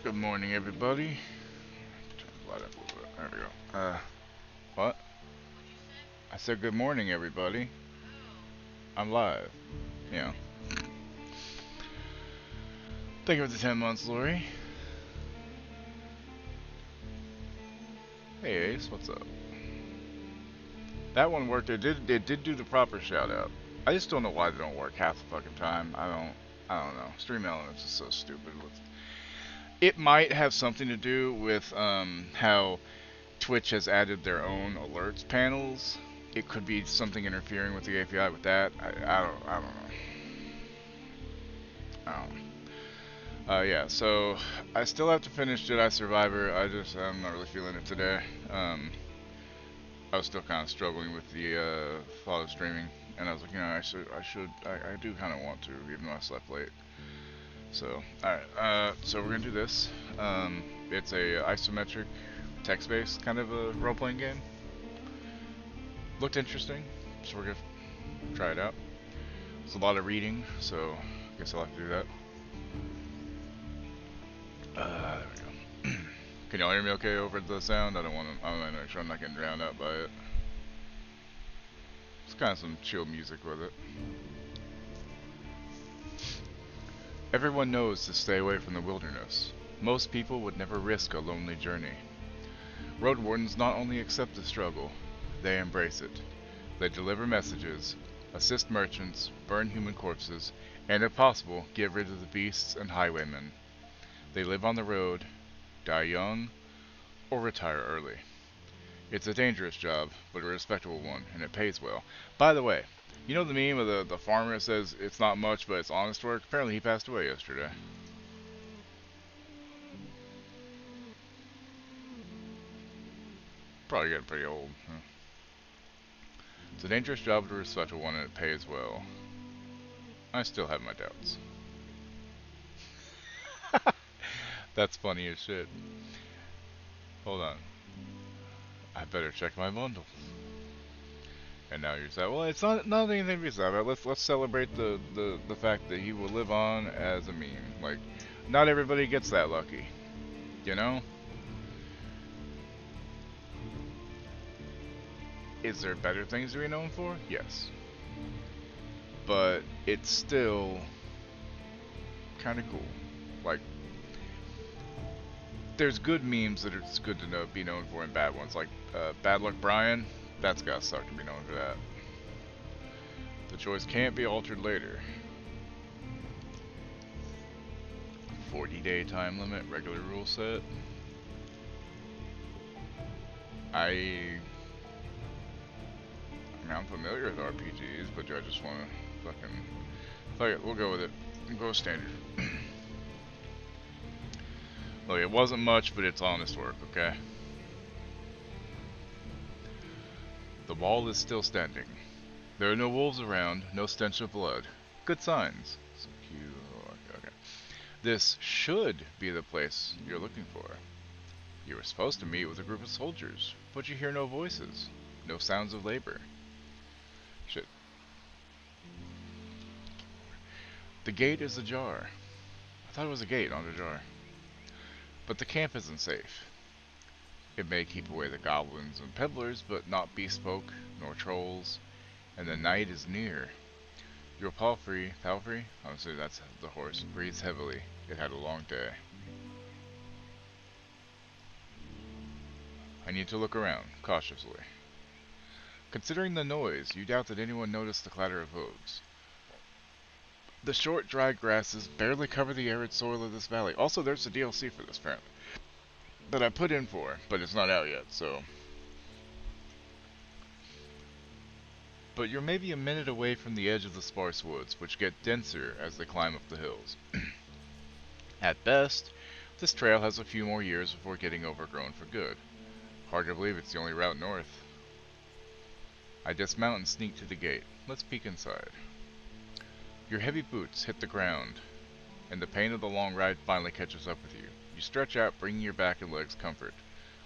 Good morning, everybody. Turn the light up a little bit. There we go. What? I said good morning, everybody. I'm live. Yeah. Thank you for the 10 months, Lori. Hey, Ace, what's up? That one worked. It did do the proper shout out. I just don't know why they don't work half the fucking time. I don't know. Stream Elements is so stupid. It might have something to do with how Twitch has added their own alerts panels. It could be something interfering with the API with that. I don't know. Yeah, so I still have to finish Jedi Survivor. I'm not really feeling it today. I was still kind of struggling with the thought of streaming, and I was like, I do kind of want to, even though I slept late. So, alright, so we're gonna do this. It's a isometric, text-based kind of a role-playing game. Looked interesting, so we're gonna try it out. It's a lot of reading, so I guess I'll have to do that. There we go. Can y'all hear me okay over the sound? I don't want to make sure I'm not getting drowned out by it. It's kind of some chill music with it. Everyone knows to stay away from the wilderness. Most people would never risk a lonely journey. Road wardens not only accept the struggle, they embrace it. They deliver messages, assist merchants, burn human corpses, and if possible, get rid of the beasts and highwaymen. They live on the road, die young, or retire early. It's a dangerous job, but a respectable one, and it pays well. By the way, you know the meme of the farmer that says it's not much, but it's honest work? Apparently he passed away yesterday. Probably getting pretty old. Huh? It's a dangerous job, but a respectable one, and it pays well. I still have my doubts. That's funny as shit. Hold on. I better check my bundle. And now you're sad. Well, it's not anything to be sad about. Let's celebrate the fact that he will live on as a meme. Like, not everybody gets that lucky, you know. Is there better things to be known for? Yes, but it's still kind of cool. Like, there's good memes that it's good to be known for, and bad ones. Like Bad Luck Brian. That's gotta suck to be known for that. The choice can't be altered later. 40-day time limit, regular rule set. I mean, I'm familiar with RPGs, but do I just want to fucking... Fuck it, we'll go with it. We'll go standard. Look, it wasn't much, but it's honest work, okay? The wall is still standing. There are no wolves around, no stench of blood. Good signs. Okay. This should be the place you're looking for. You were supposed to meet with a group of soldiers, but you hear no voices, no sounds of labor. Shit. The gate is ajar. I thought it was a gate, not a jar. But the camp isn't safe. It may keep away the goblins and peddlers, but not bespoke, nor trolls, and the night is near. Your palfrey, I'm assuming that's the horse, breathes heavily. It had a long day. I need to look around, cautiously. Considering the noise, you doubt that anyone noticed the clatter of hooves. The short, dry grasses barely cover the arid soil of this valley. Also, there's a DLC for this, apparently. That I put in for, but it's not out yet, so... But you're maybe a minute away from the edge of the sparse woods, which get denser as they climb up the hills. At best, this trail has a few more years before getting overgrown for good. Hard to believe it's the only route north. I dismount and sneak to the gate. Let's peek inside. Your heavy boots hit the ground, and the pain of the long ride finally catches up with you. You stretch out, bringing your back and legs comfort.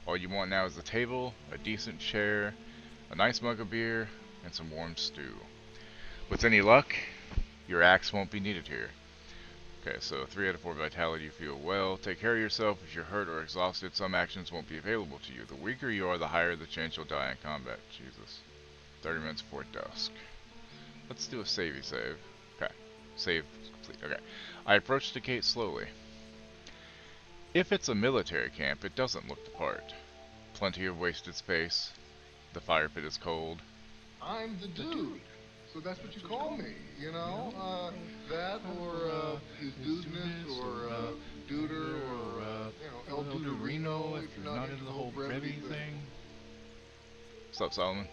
All you want now is a table, a decent chair, a nice mug of beer, and some warm stew. With any luck, your axe won't be needed here. Okay, so 3 out of 4 vitality, you feel well. Take care of yourself. If you're hurt or exhausted, some actions won't be available to you. The weaker you are, the higher the chance you'll die in combat. Jesus. 30 minutes before dusk. Let's do a savey save. Okay. Save complete. Okay. I approach the gate slowly. If it's a military camp, it doesn't look the part. Plenty of wasted space. The fire pit is cold. I'm the dude. So that's what you call me, you know? That or his dudeness or duder or, El Duderino if you're not into the whole brevity thing. What's up, Solomon?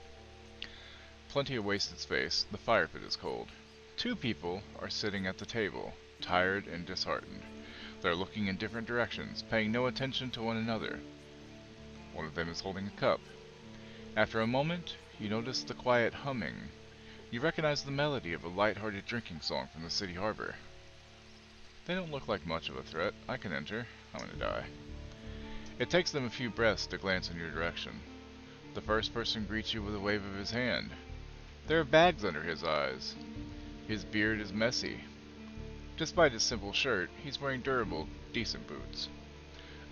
Plenty of wasted space. The fire pit is cold. 2 people are sitting at the table, tired and disheartened. They're looking in different directions, paying no attention to one another. One of them is holding a cup. After a moment, you notice the quiet humming. You recognize the melody of a light-hearted drinking song from the city harbor. They don't look like much of a threat. I can enter. I'm gonna die. It takes them a few breaths to glance in your direction. The first person greets you with a wave of his hand. There are bags under his eyes. His beard is messy. Despite his simple shirt, he's wearing durable, decent boots.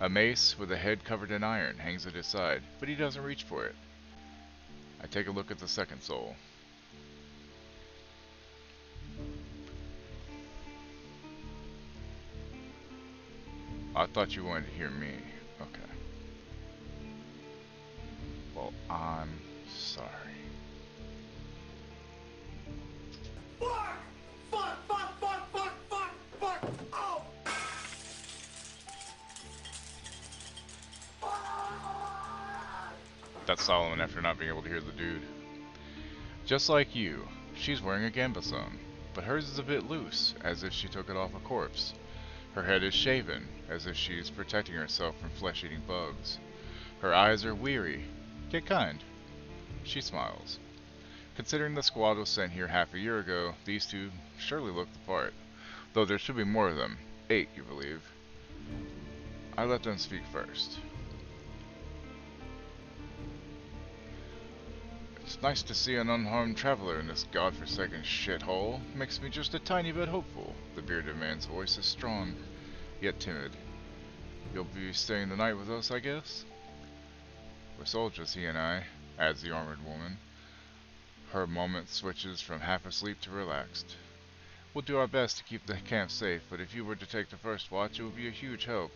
A mace with a head covered in iron hangs at his side, but he doesn't reach for it. I take a look at the second soul. I thought you wanted to hear me. Okay. Well, I'm sorry. Fuck! Fuck! Fuck! Fuck! Fuck! Fuck! Fuck! Oh! That's Solomon after not being able to hear the dude. Just like you, she's wearing a gambeson, but hers is a bit loose, as if she took it off a corpse. Her head is shaven, as if she's protecting herself from flesh-eating bugs. Her eyes are weary, yet kind. She smiles. Considering the squad was sent here half a year ago, these 2 surely look the part. Though there should be more of them. 8, you believe. I let them speak first. It's nice to see an unharmed traveler in this godforsaken shithole. Makes me just a tiny bit hopeful. The bearded man's voice is strong, yet timid. You'll be staying the night with us, I guess? We're soldiers, he and I, adds the armored woman. Her moment switches from half asleep to relaxed. We'll do our best to keep the camp safe, but if you were to take the first watch, it would be a huge help.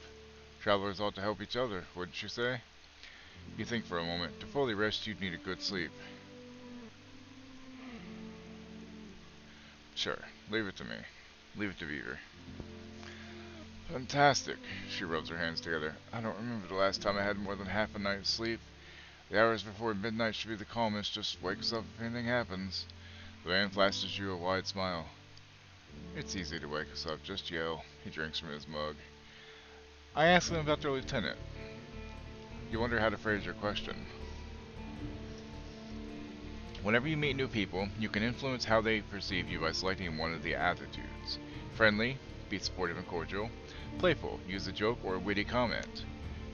Travelers ought to help each other, wouldn't you say? You think for a moment. To fully rest, you'd need a good sleep. Sure, leave it to me. Leave it to Beaver. Fantastic. She rubs her hands together. I don't remember the last time I had more than half a night's sleep. The hours before midnight should be the calmest. Just wake us up if anything happens. The man flashes you a wide smile. It's easy to wake us up. Just yell. He drinks from his mug. I ask him about their lieutenant. You wonder how to phrase your question. Whenever you meet new people, you can influence how they perceive you by selecting one of the attitudes. Friendly, be supportive and cordial. Playful, use a joke or a witty comment.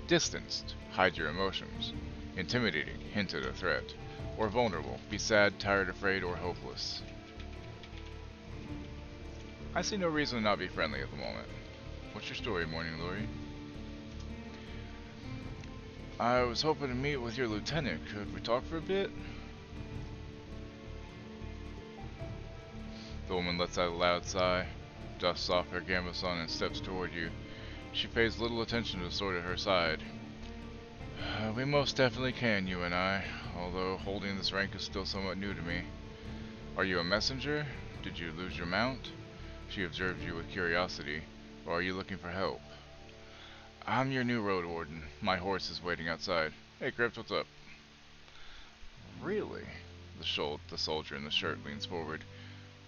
Distanced, hide your emotions. Intimidating, hint at a threat. Or vulnerable, be sad, tired, afraid, or hopeless. I see no reason to not be friendly at the moment. What's your story, Morning Glory? I was hoping to meet with your lieutenant. Could we talk for a bit? The woman lets out a loud sigh, dusts off her gambeson and steps toward you. She pays little attention to the sword at her side. We most definitely can, you and I, although holding this rank is still somewhat new to me. Are you a messenger? Did you lose your mount? She observed you with curiosity. Or are you looking for help? I'm your new road warden. My horse is waiting outside. Hey, Crypt, what's up? Really? The soldier in the shirt leans forward.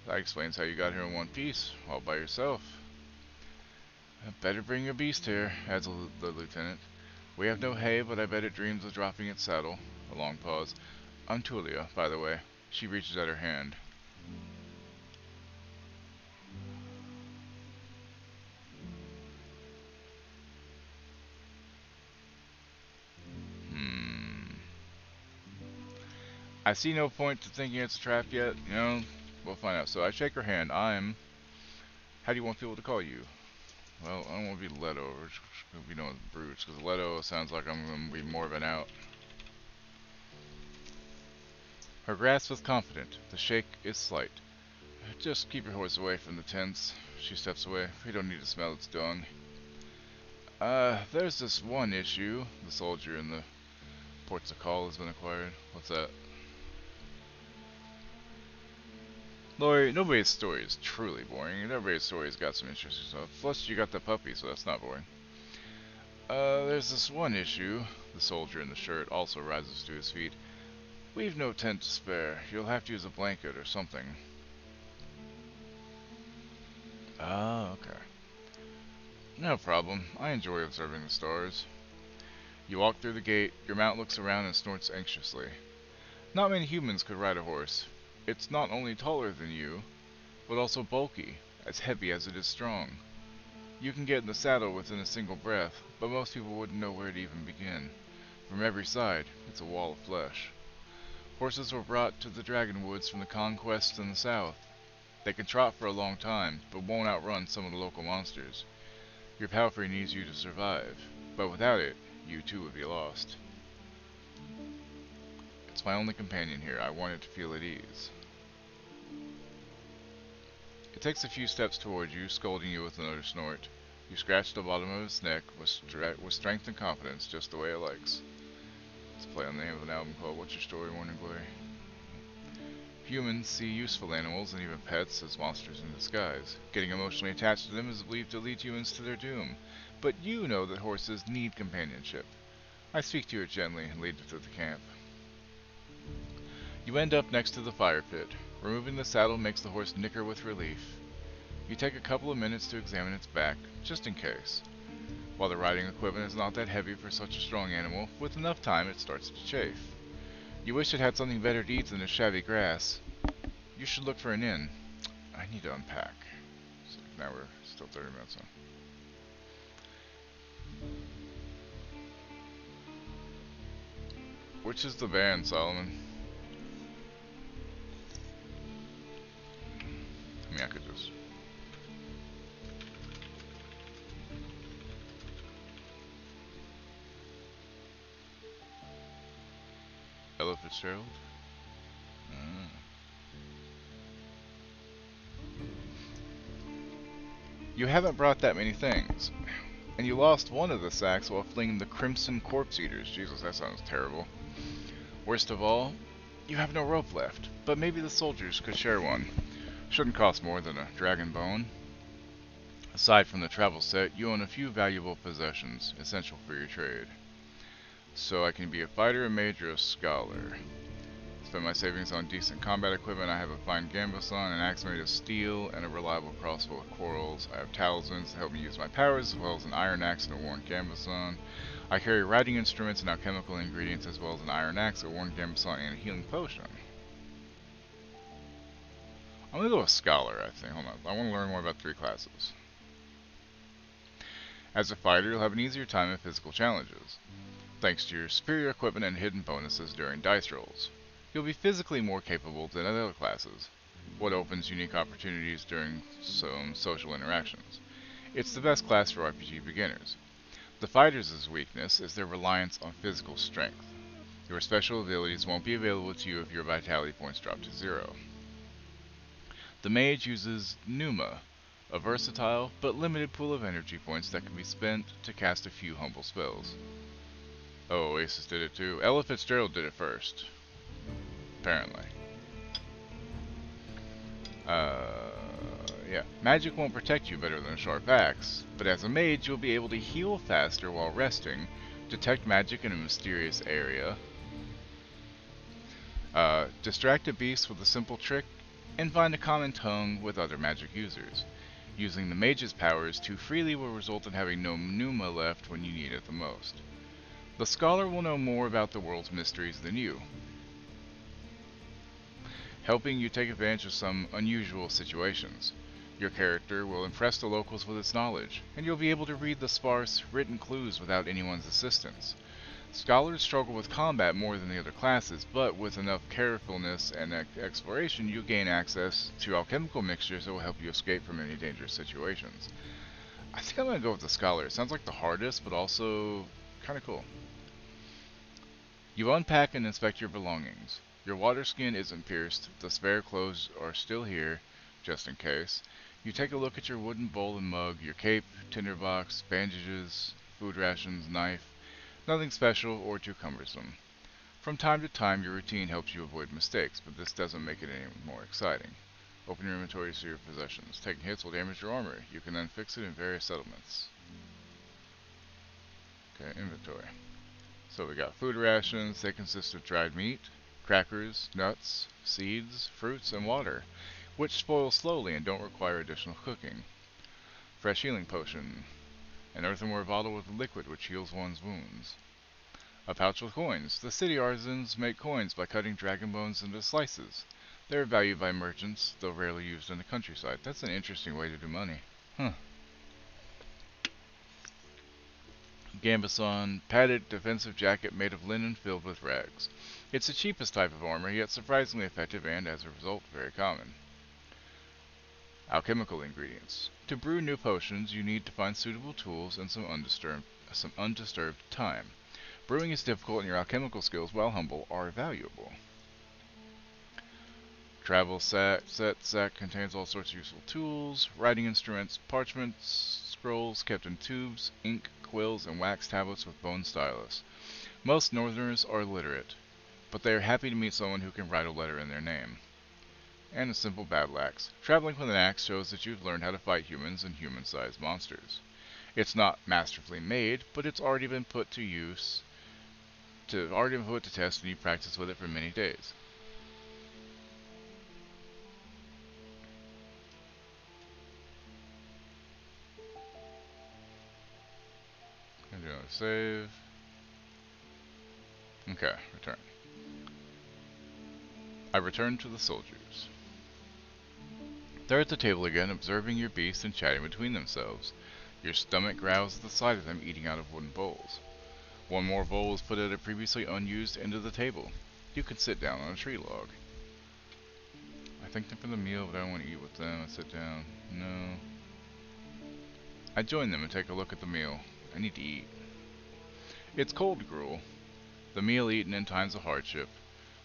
That explains how you got here in one piece, all by yourself. Better bring your beast here, adds the lieutenant. We have no hay, but I bet it dreams of dropping its saddle. A long pause. I'm Tulia, by the way. She reaches out her hand. I see no point to thinking it's a trap yet. We'll find out. So I shake her hand. I'm How do you want people to call you? Well, I don't want to be Leto, or be known as Bruce, because Leto sounds like I'm going to be more of an out. Her grasp is confident. The shake is slight. Just keep your horse away from the tents. She steps away. We don't need to smell its dung. There's this one issue. The soldier in the ports of call has been acquired. What's that? Lori, nobody's story is truly boring. Everybody's story's got some interesting stuff. Plus, you got the puppy, so that's not boring. There's this one issue. The soldier in the shirt also rises to his feet. We've no tent to spare. You'll have to use a blanket or something. Ah, okay. No problem. I enjoy observing the stars. You walk through the gate, your mount looks around and snorts anxiously. Not many humans could ride a horse. It's not only taller than you, but also bulky, as heavy as it is strong. You can get in the saddle within a single breath, but most people wouldn't know where to even begin. From every side, it's a wall of flesh. Horses were brought to the Dragon Woods from the conquests in the south. They can trot for a long time, but won't outrun some of the local monsters. Your palfrey needs you to survive, but without it, you too would be lost. It's my only companion here. I want it to feel at ease. It takes a few steps toward you, scolding you with another snort. You scratch the bottom of its neck with strength and confidence, just the way it likes. Let's play on the name of an album called What's Your Story, Morning Glory. Humans see useful animals and even pets as monsters in disguise. Getting emotionally attached to them is believed to lead humans to their doom. But you know that horses need companionship. I speak to her gently and lead her to the camp. You end up next to the fire pit. Removing the saddle makes the horse nicker with relief. You take a couple of minutes to examine its back, just in case. While the riding equipment is not that heavy for such a strong animal, with enough time it starts to chafe. You wish it had something better to eat than this shabby grass. You should look for an inn. I need to unpack. So now we're still 30 minutes on. Which is the band, Solomon? I mean, I could just... Ella Fitzgerald? You haven't brought that many things. And you lost one of the sacks while fleeing the Crimson Corpse Eaters. Jesus, that sounds terrible. Worst of all, you have no rope left, but maybe the soldiers could share one. Shouldn't cost more than a dragon bone. Aside from the travel set, you own a few valuable possessions, essential for your trade. So I can be a fighter, a mage, or a scholar. Spend my savings on decent combat equipment. I have a fine gambeson, an axe made of steel, and a reliable crossbow with quarrels. I have talismans to help me use my powers, as well as an iron axe and a worn gambeson. I carry writing instruments and alchemical ingredients, as well as an iron axe, a worn gambeson, and a healing potion. I'm gonna go with scholar, I think. Hold on. I want to learn more about 3 classes. As a fighter, you'll have an easier time at physical challenges, thanks to your superior equipment and hidden bonuses during dice rolls. You'll be physically more capable than other classes, what opens unique opportunities during some social interactions. It's the best class for RPG beginners. The fighter's weakness is their reliance on physical strength. Your special abilities won't be available to you if your vitality points drop to 0. The mage uses Pneuma, a versatile but limited pool of energy points that can be spent to cast a few humble spells. Oh, Oasis did it too. Ella Fitzgerald did it first. Apparently. Yeah. Magic won't protect you better than a sharp axe, but as a mage you'll be able to heal faster while resting, detect magic in a mysterious area, distract a beast with a simple trick, and find a common tongue with other magic users. Using the mage's powers too freely will result in having no pneuma left when you need it the most. The scholar will know more about the world's mysteries than you, helping you take advantage of some unusual situations. Your character will impress the locals with its knowledge, and you'll be able to read the sparse, written clues without anyone's assistance. Scholars struggle with combat more than the other classes, but with enough carefulness and exploration, you gain access to alchemical mixtures that will help you escape from any dangerous situations. I think I'm gonna go with the Scholar. It sounds like the hardest, but also kind of cool. You unpack and inspect your belongings. Your water skin isn't pierced, the spare clothes are still here, just in case. You take a look at your wooden bowl and mug, your cape, tinderbox, bandages, food rations, knife. Nothing special or too cumbersome. From time to time, your routine helps you avoid mistakes, but this doesn't make it any more exciting. Open your inventory to see your possessions. Taking hits will damage your armor. You can then fix it in various settlements. Okay, inventory. So we got food rations. They consist of dried meat, crackers, nuts, seeds, fruits, and water, which spoil slowly and don't require additional cooking. Fresh healing potion. An earthenware bottle with a liquid which heals one's wounds. A pouch with coins. The city artisans make coins by cutting dragon bones into slices. They are valued by merchants, though rarely used in the countryside. That's an interesting way to do money. Huh. Gambeson, padded defensive jacket made of linen filled with rags. It's the cheapest type of armor, yet surprisingly effective and, as a result, very common. Alchemical ingredients. To brew new potions, you need to find suitable tools and some undisturbed time. Brewing is difficult and your alchemical skills, while humble, are valuable. Travel sack contains all sorts of useful tools, writing instruments, parchments, scrolls kept in tubes, ink, quills, and wax tablets with bone stylus. Most northerners are literate, but they are happy to meet someone who can write a letter in their name. And a simple battle axe. Traveling with an axe shows that you've learned how to fight humans and human-sized monsters. It's not masterfully made, but it's already been put to test, and you practice with it for many days. And do another save. Okay, return. I return to the soldiers. They're at the table again, observing your beast and chatting between themselves. Your stomach growls at the sight of them eating out of wooden bowls. One more bowl is put at a previously unused end of the table. You can sit down on a tree log. I thank them for the meal, but I don't want to eat with them. I sit down. No. I join them and take a look at the meal. I need to eat. It's cold gruel, the meal eaten in times of hardship.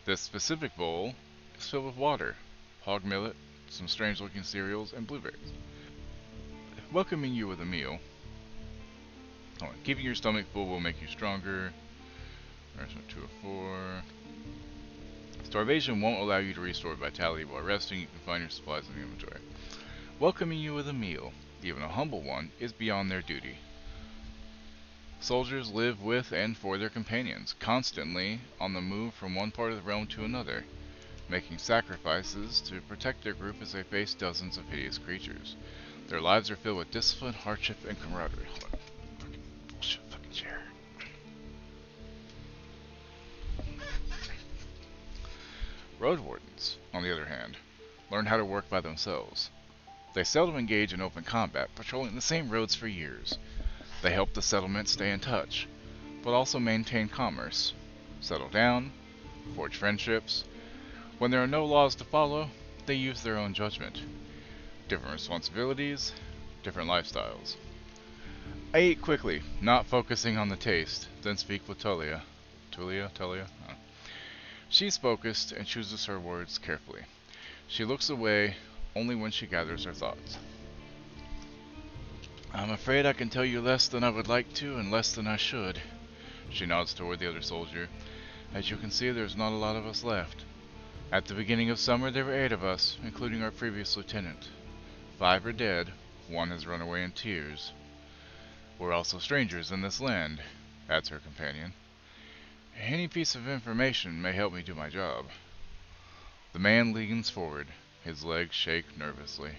This specific bowl is filled with water, hog millet, some strange-looking cereals, and blueberries. Welcoming you with a meal. Keeping your stomach full will make you stronger. Nourishment 2 of 4. Starvation won't allow you to restore vitality while resting. You can find your supplies in the inventory. Welcoming you with a meal, even a humble one, is beyond their duty. Soldiers live with and for their companions, constantly on the move from one part of the realm to another, making sacrifices to protect their group as they face dozens of hideous creatures. Their lives are filled with discipline, hardship, and camaraderie. Hold on. Fucking bullshit fucking chair. Road wardens, on the other hand, learn how to work by themselves. They seldom engage in open combat, patrolling the same roads for years. They help the settlement stay in touch, but also maintain commerce, settle down, forge friendships. When there are no laws to follow, they use their own judgment. Different responsibilities, different lifestyles. I eat quickly, not focusing on the taste, then speak with Tulia. Tulia? Oh. She's focused and chooses her words carefully. She looks away only when she gathers her thoughts. I'm afraid I can tell you less than I would like to and less than I should. She nods toward the other soldier. As you can see, there's not a lot of us left. At the beginning of summer, there were 8 of us, including our previous lieutenant. 5 are dead. 1 has run away in tears. We're also strangers in this land, adds her companion. Any piece of information may help me do my job. The man leans forward. His legs shake nervously.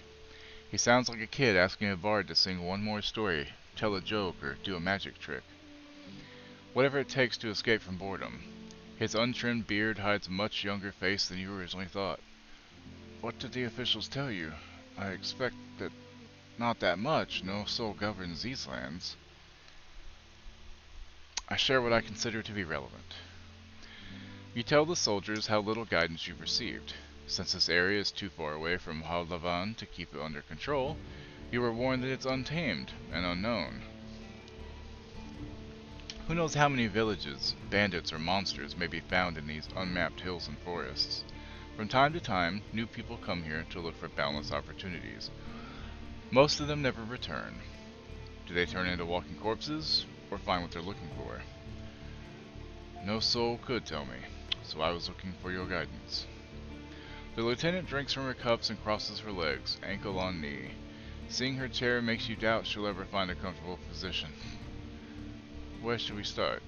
He sounds like a kid asking a bard to sing one more story, tell a joke, or do a magic trick. Whatever it takes to escape from boredom. His untrimmed beard hides a much younger face than you originally thought. What did the officials tell you? I expect that not that much. No soul governs these lands. I share what I consider to be relevant. You tell the soldiers how little guidance you've received. Since this area is too far away from Havlavan to keep it under control, you were warned that it's untamed and unknown. Who knows how many villages, bandits, or monsters may be found in these unmapped hills and forests. From time to time, new people come here to look for boundless opportunities. Most of them never return. Do they turn into walking corpses, or find what they're looking for? No soul could tell me, so I was looking for your guidance. The lieutenant drinks from her cups and crosses her legs, ankle on knee. Seeing her chair makes you doubt she'll ever find a comfortable position. Where should we start?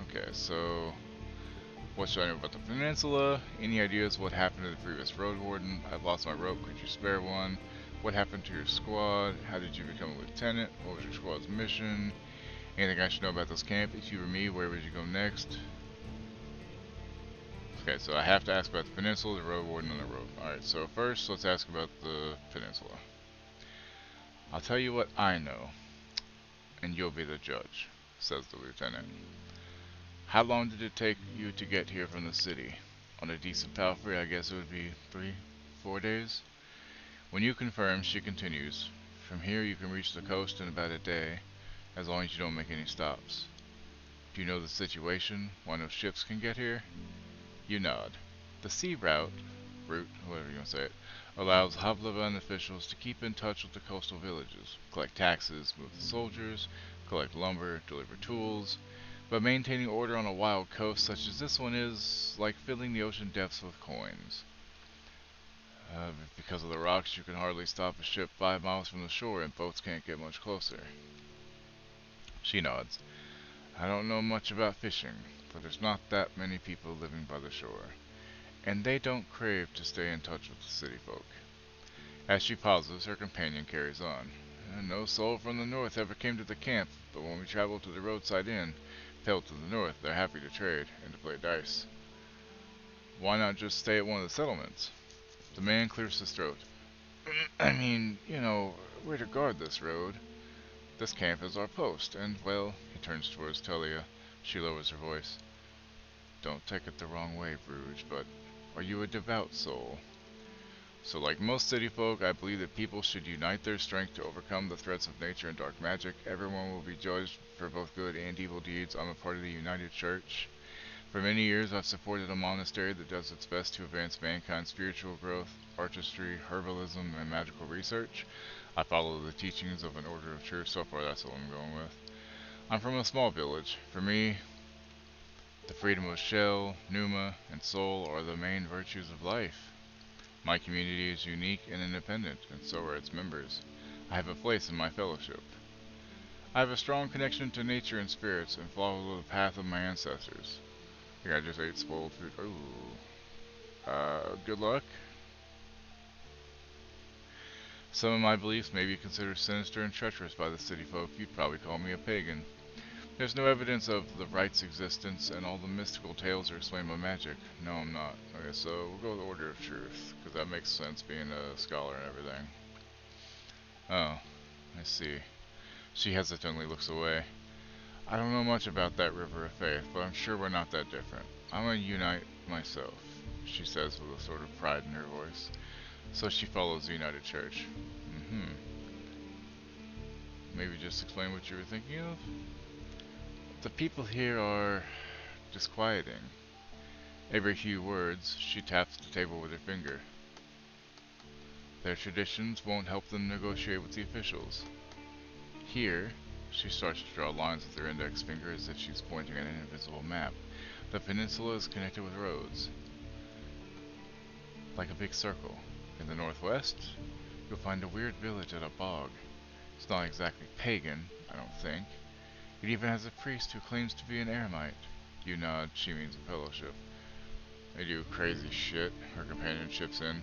Okay, so what should I know about the peninsula? Any ideas what happened to the previous road warden? I've lost my rope, could you spare one? What happened to your squad? How did you become a lieutenant? What was your squad's mission? Anything I should know about this camp? If you were me, where would you go next? Okay, so I have to ask about the peninsula, the road warden, and the rope. Alright, so first let's ask about the peninsula. I'll tell you what I know, and you'll be the judge, says the lieutenant. How long did it take you to get here from the city? On a decent palfrey, I guess it would be 3-4 days. When you confirm, she continues, from here you can reach the coast in about a day, as long as you don't make any stops. Do you know the situation? Why no ships can get here? You nod. The sea route, whatever you want to say it, allows Havlavan officials to keep in touch with the coastal villages, collect taxes, move the soldiers, collect lumber, deliver tools, but maintaining order on a wild coast such as this one is like filling the ocean depths with coins. Because of the rocks, you can hardly stop a ship 5 miles from the shore and boats can't get much closer. She nods. I don't know much about fishing, but there's not that many people living by the shore, and they don't crave to stay in touch with the city folk. As she pauses, her companion carries on. No soul from the north ever came to the camp, but when we traveled to the roadside inn, fell to the north, they're happy to trade and to play dice. Why not just stay at one of the settlements? The man clears his throat. I mean, we're to guard this road. This camp is our post, and, well, he turns towards Telia. She lowers her voice. Don't take it the wrong way, Bruges, but are you a devout soul? So like most city folk, I believe that people should unite their strength to overcome the threats of nature and dark magic. Everyone will be judged for both good and evil deeds. I'm a part of the United Church. For many years, I've supported a monastery that does its best to advance mankind's spiritual growth, artistry, herbalism, and magical research. I follow the teachings of an order of truth. So far, that's what I'm going with. I'm from a small village. For me, the freedom of shell, pneuma, and soul are the main virtues of life. My community is unique and independent, and so are its members. I have a place in my fellowship. I have a strong connection to nature and spirits, and follow the path of my ancestors. I think I just ate spoiled food. Ooh. Good luck. Some of my beliefs may be considered sinister and treacherous by the city folk. You'd probably call me a pagan. There's no evidence of the right's existence, and all the mystical tales are explained by magic. No, I'm not. Okay, so we'll go with the Order of Truth, because that makes sense, being a scholar and everything. Oh, I see. She hesitantly looks away. I don't know much about that river of faith, but I'm sure we're not that different. I'm gonna unite myself, she says with a sort of pride in her voice. So she follows the United Church. Maybe just explain what you were thinking of? The people here are disquieting. Every few words, she taps the table with her finger. Their traditions won't help them negotiate with the officials. Here, she starts to draw lines with her index finger as if she's pointing at an invisible map. The peninsula is connected with roads, like a big circle. In the northwest, you'll find a weird village at a bog. It's not exactly pagan, I don't think. It even has a priest who claims to be an eremite. You nod, she means a fellowship. They do crazy shit, her companion chips in.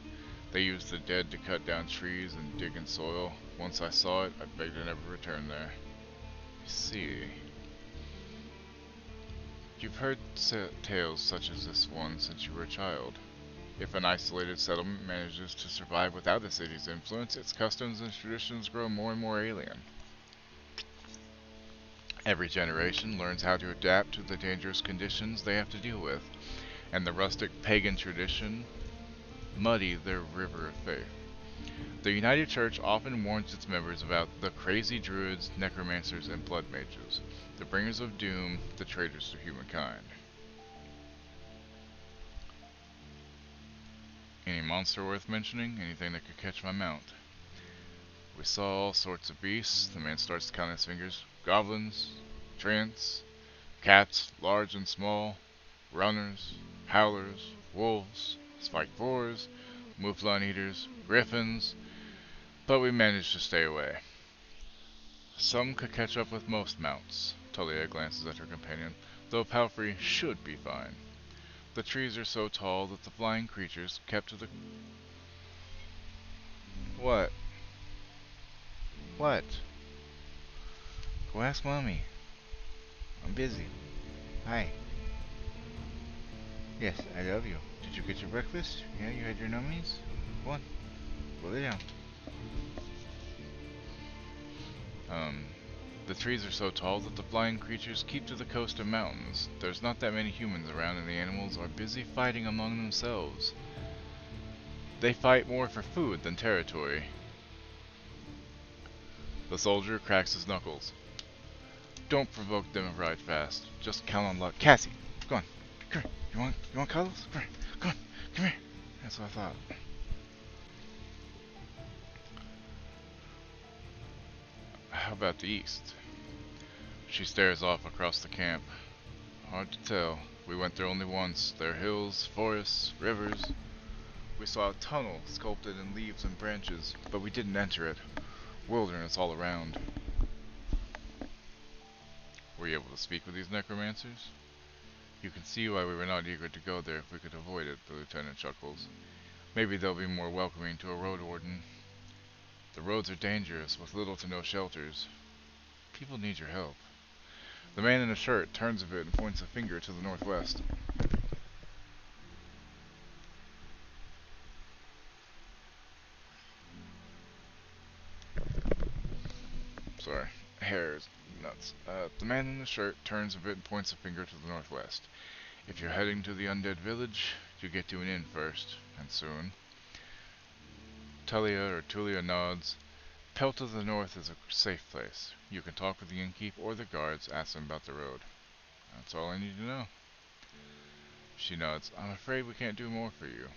They use the dead to cut down trees and dig in soil. Once I saw it, I begged to never return there. I see. You've heard tales such as this one since you were a child. If an isolated settlement manages to survive without the city's influence, its customs and traditions grow more and more alien. Every generation learns how to adapt to the dangerous conditions they have to deal with, and the rustic pagan tradition muddy their river of faith. The United Church often warns its members about the crazy druids, necromancers, and blood mages, the bringers of doom, the traitors to humankind. Any monster worth mentioning? Anything that could catch my mount? We saw all sorts of beasts. The man starts to count his fingers. Goblins, treants, cats, large and small, runners, howlers, wolves, spiked boars, mouflon eaters, griffins, but we managed to stay away. Some could catch up with most mounts. Talia glances at her companion, though Palfrey should be fine. The trees are so tall that the flying creatures kept to the... What? What? Go ask Mommy. I'm busy. Hi. Yes, I love you. Did you get your breakfast? Yeah, you had your nummies? Go on. Go lay down. The trees are so tall that the flying creatures keep to the coast and mountains. There's not that many humans around and the animals are busy fighting among themselves. They fight more for food than territory. The soldier cracks his knuckles. Don't provoke them and ride fast. Just count on luck. Cassie, go on. Come here. You want cuddles? Come here. Come on. Come here. That's what I thought. How about the east? She stares off across the camp. Hard to tell. We went there only once. There are hills, forests, rivers. We saw a tunnel sculpted in leaves and branches, but we didn't enter it. Wilderness all around. Were you able to speak with these necromancers? You can see why we were not eager to go there if we could avoid it, the lieutenant chuckles. Maybe they'll be more welcoming to a road warden. The roads are dangerous, with little to no shelters. People need your help. The man in the shirt turns a bit and points a finger to the northwest. Sorry, hair is nuts. The man in the shirt turns a bit and points a finger to the northwest. If you're heading to the undead village, you get to an inn first, and soon. Tulia nods. Pelt to the north is a safe place. You can talk with the innkeep or the guards, ask them about the road. That's all I need to know. She nods. I'm afraid we can't do more for you.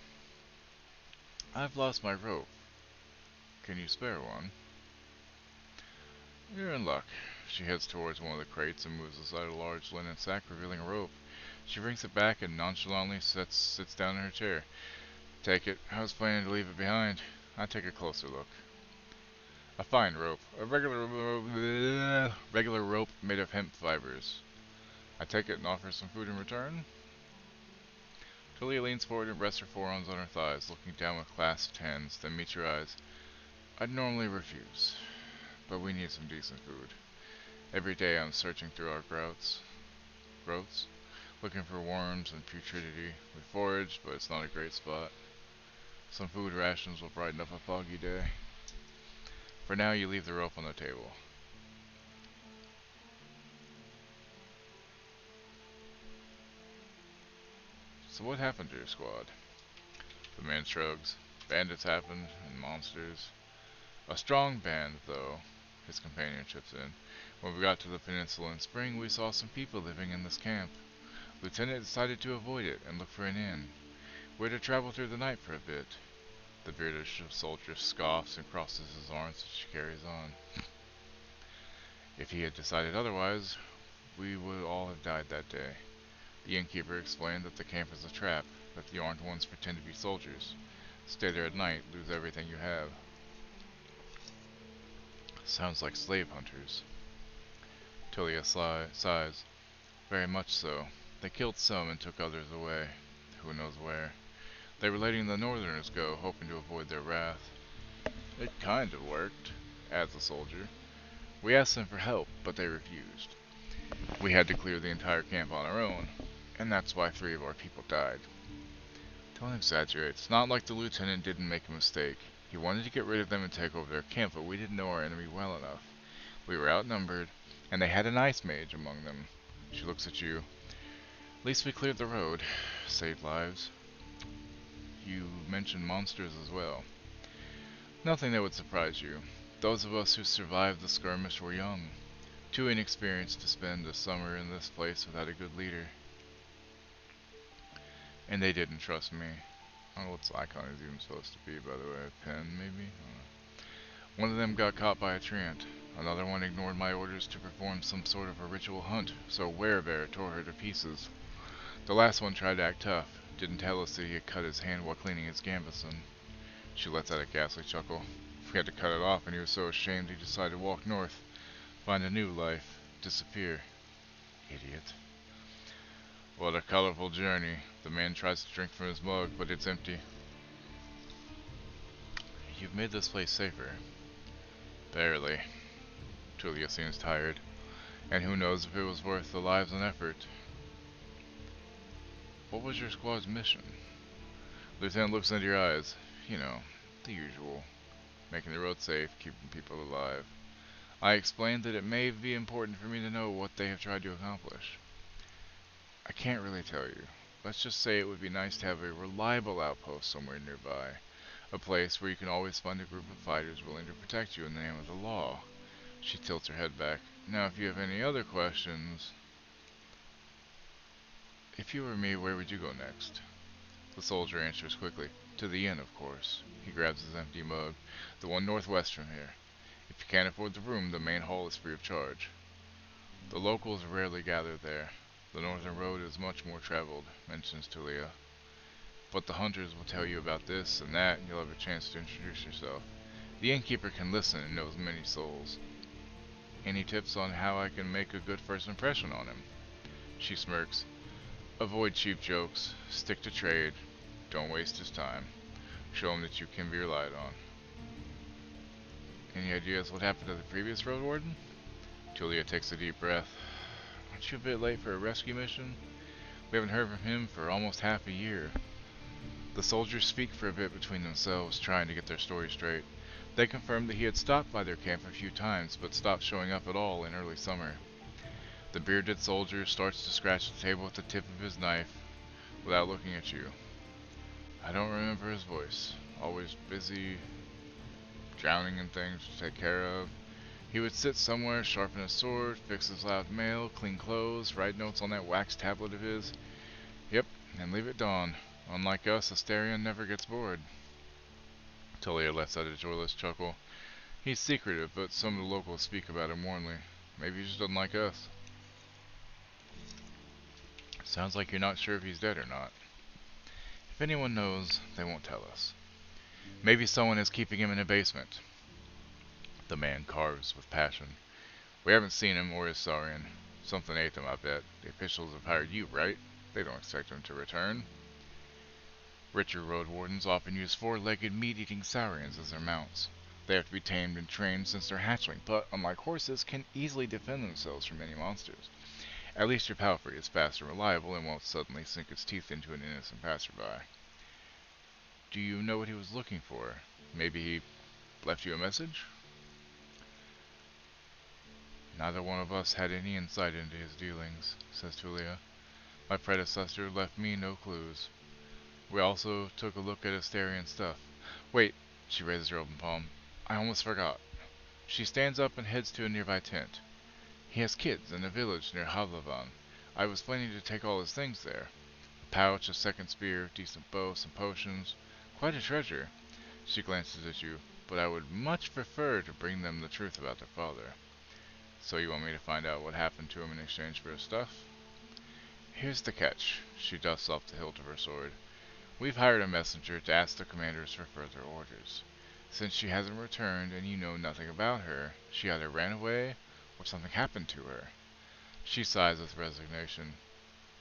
I've lost my rope. Can you spare one? You're in luck. She heads towards one of the crates and moves aside a large linen sack, revealing a rope. She brings it back and nonchalantly sits down in her chair. Take it. I was planning to leave it behind. I take a closer look. A fine rope. A regular rope made of hemp fibers. I take it and offer some food in return. Talia leans forward and rests her forearms on her thighs, looking down with clasped hands, then meets her eyes. I'd normally refuse, but we need some decent food. Every day I'm searching through our growths, looking for worms and putridity. We forage, but it's not a great spot. Some food rations will brighten up a foggy day. For now, you leave the rope on the table. So what happened to your squad? The man shrugs. Bandits happened, and monsters. A strong band, though, his companion chips in. When we got to the peninsula in spring, we saw some people living in this camp. Lieutenant decided to avoid it and look for an inn. We're to travel through the night for a bit. The bearded soldier scoffs and crosses his arms as she carries on. If he had decided otherwise, we would all have died that day. The innkeeper explained that the camp is a trap, that the armed ones pretend to be soldiers. Stay there at night, lose everything you have. Sounds like slave hunters. Tilia sighs. Very much so. They killed some and took others away. Who knows where. They were letting the northerners go, hoping to avoid their wrath. It kind of worked, adds the soldier. We asked them for help, but they refused. We had to clear the entire camp on our own, and that's why 3 of our people died. Don't exaggerate. It's not like the lieutenant didn't make a mistake. He wanted to get rid of them and take over their camp, but we didn't know our enemy well enough. We were outnumbered, And they had an ice mage among them. She looks at you. At least we cleared the road. Saved lives. You mentioned monsters as well. Nothing that would surprise you. Those of us who survived the skirmish were young, too inexperienced to spend a summer in this place without a good leader. And they didn't trust me. I don't know what this icon is even supposed to be, by the way. A pen, maybe? I don't know. One of them got caught by a treant. Another one ignored my orders to perform some sort of a ritual hunt, so Werebear tore her to pieces. The last one tried to act tough, didn't tell us that he had cut his hand while cleaning his gambeson. She lets out a ghastly chuckle. We had to cut it off, and he was so ashamed he decided to walk north, find a new life, disappear. Idiot. What a colorful journey. The man tries to drink from his mug, but it's empty. You've made this place safer. Barely. Julia seems tired, and who knows if it was worth the lives and effort. What was your squad's mission? Lieutenant looks into your eyes. You know, the usual. Making the road safe, keeping people alive. I explained that it may be important for me to know what they have tried to accomplish. I can't really tell you. Let's just say it would be nice to have a reliable outpost somewhere nearby. A place where you can always find a group of fighters willing to protect you in the name of the law. She tilts her head back. Now if you have any other questions... If you were me, where would you go next? The soldier answers quickly. To the inn, of course. He grabs his empty mug. The one northwest from here. If you can't afford the room, the main hall is free of charge. The locals rarely gather there. The northern road is much more traveled, mentions Talia. But the hunters will tell you about this and that, and you'll have a chance to introduce yourself. The innkeeper can listen and knows many souls. Any tips on how I can make a good first impression on him? She smirks. Avoid cheap jokes. Stick to trade. Don't waste his time. Show him that you can be relied on. Any ideas what happened to the previous road warden? Julia takes a deep breath. Aren't you a bit late for a rescue mission? We haven't heard from him for almost half a year. The soldiers speak for a bit between themselves, trying to get their story straight. They confirmed that he had stopped by their camp a few times, but stopped showing up at all in early summer. The bearded soldier starts to scratch the table with the tip of his knife, without looking at you. I don't remember his voice. Always busy, drowning in things to take care of. He would sit somewhere, sharpen his sword, fix his loud mail, clean clothes, write notes on that wax tablet of his. Yep, and leave it dawn. Unlike us, Asterion never gets bored. Talia lets out a joyless chuckle. He's secretive, but some of the locals speak about him warmly. Maybe he just doesn't like us. Sounds like you're not sure if he's dead or not. If anyone knows, they won't tell us. Maybe someone is keeping him in a basement. The man carves with passion. We haven't seen him or his saurian. Something ate them, I bet. The officials have hired you, right? They don't expect him to return. Richer road wardens often use four-legged meat-eating saurians as their mounts. They have to be tamed and trained since they're hatchling, but, unlike horses, can easily defend themselves from many monsters. At least your palfrey is fast and reliable and won't suddenly sink its teeth into an innocent passerby. Do you know what he was looking for? Maybe he left you a message? Neither one of us had any insight into his dealings, says Tulia. My predecessor left me no clues. We also took a look at Asterian stuff. Wait, she raises her open palm. I almost forgot. She stands up and heads to a nearby tent. He has kids in a village near Havlavan. I was planning to take all his things there. A pouch, a second spear, decent bow, some potions. Quite a treasure. She glances at you, but I would much prefer to bring them the truth about their father. So you want me to find out what happened to him in exchange for his stuff? Here's the catch. She dusts off the hilt of her sword. We've hired a messenger to ask the commanders for further orders. Since she hasn't returned and you know nothing about her, she either ran away or something happened to her. She sighs with resignation.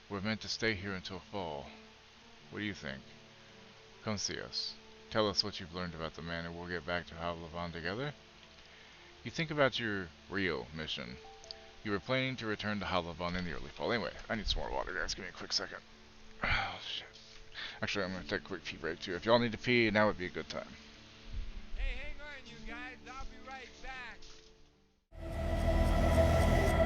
We're meant to stay here until fall. What do you think? Come see us. Tell us what you've learned about the man and we'll get back to Havlavan together. You think about your real mission. You were planning to return to Havlavan in the early fall. Anyway, I need some more water, guys. Give me a quick second. Oh, shit. Actually, I'm going to take a quick pee break, too. If y'all need to pee, now would be a good time. Hey, hang on, you guys. I'll be right back.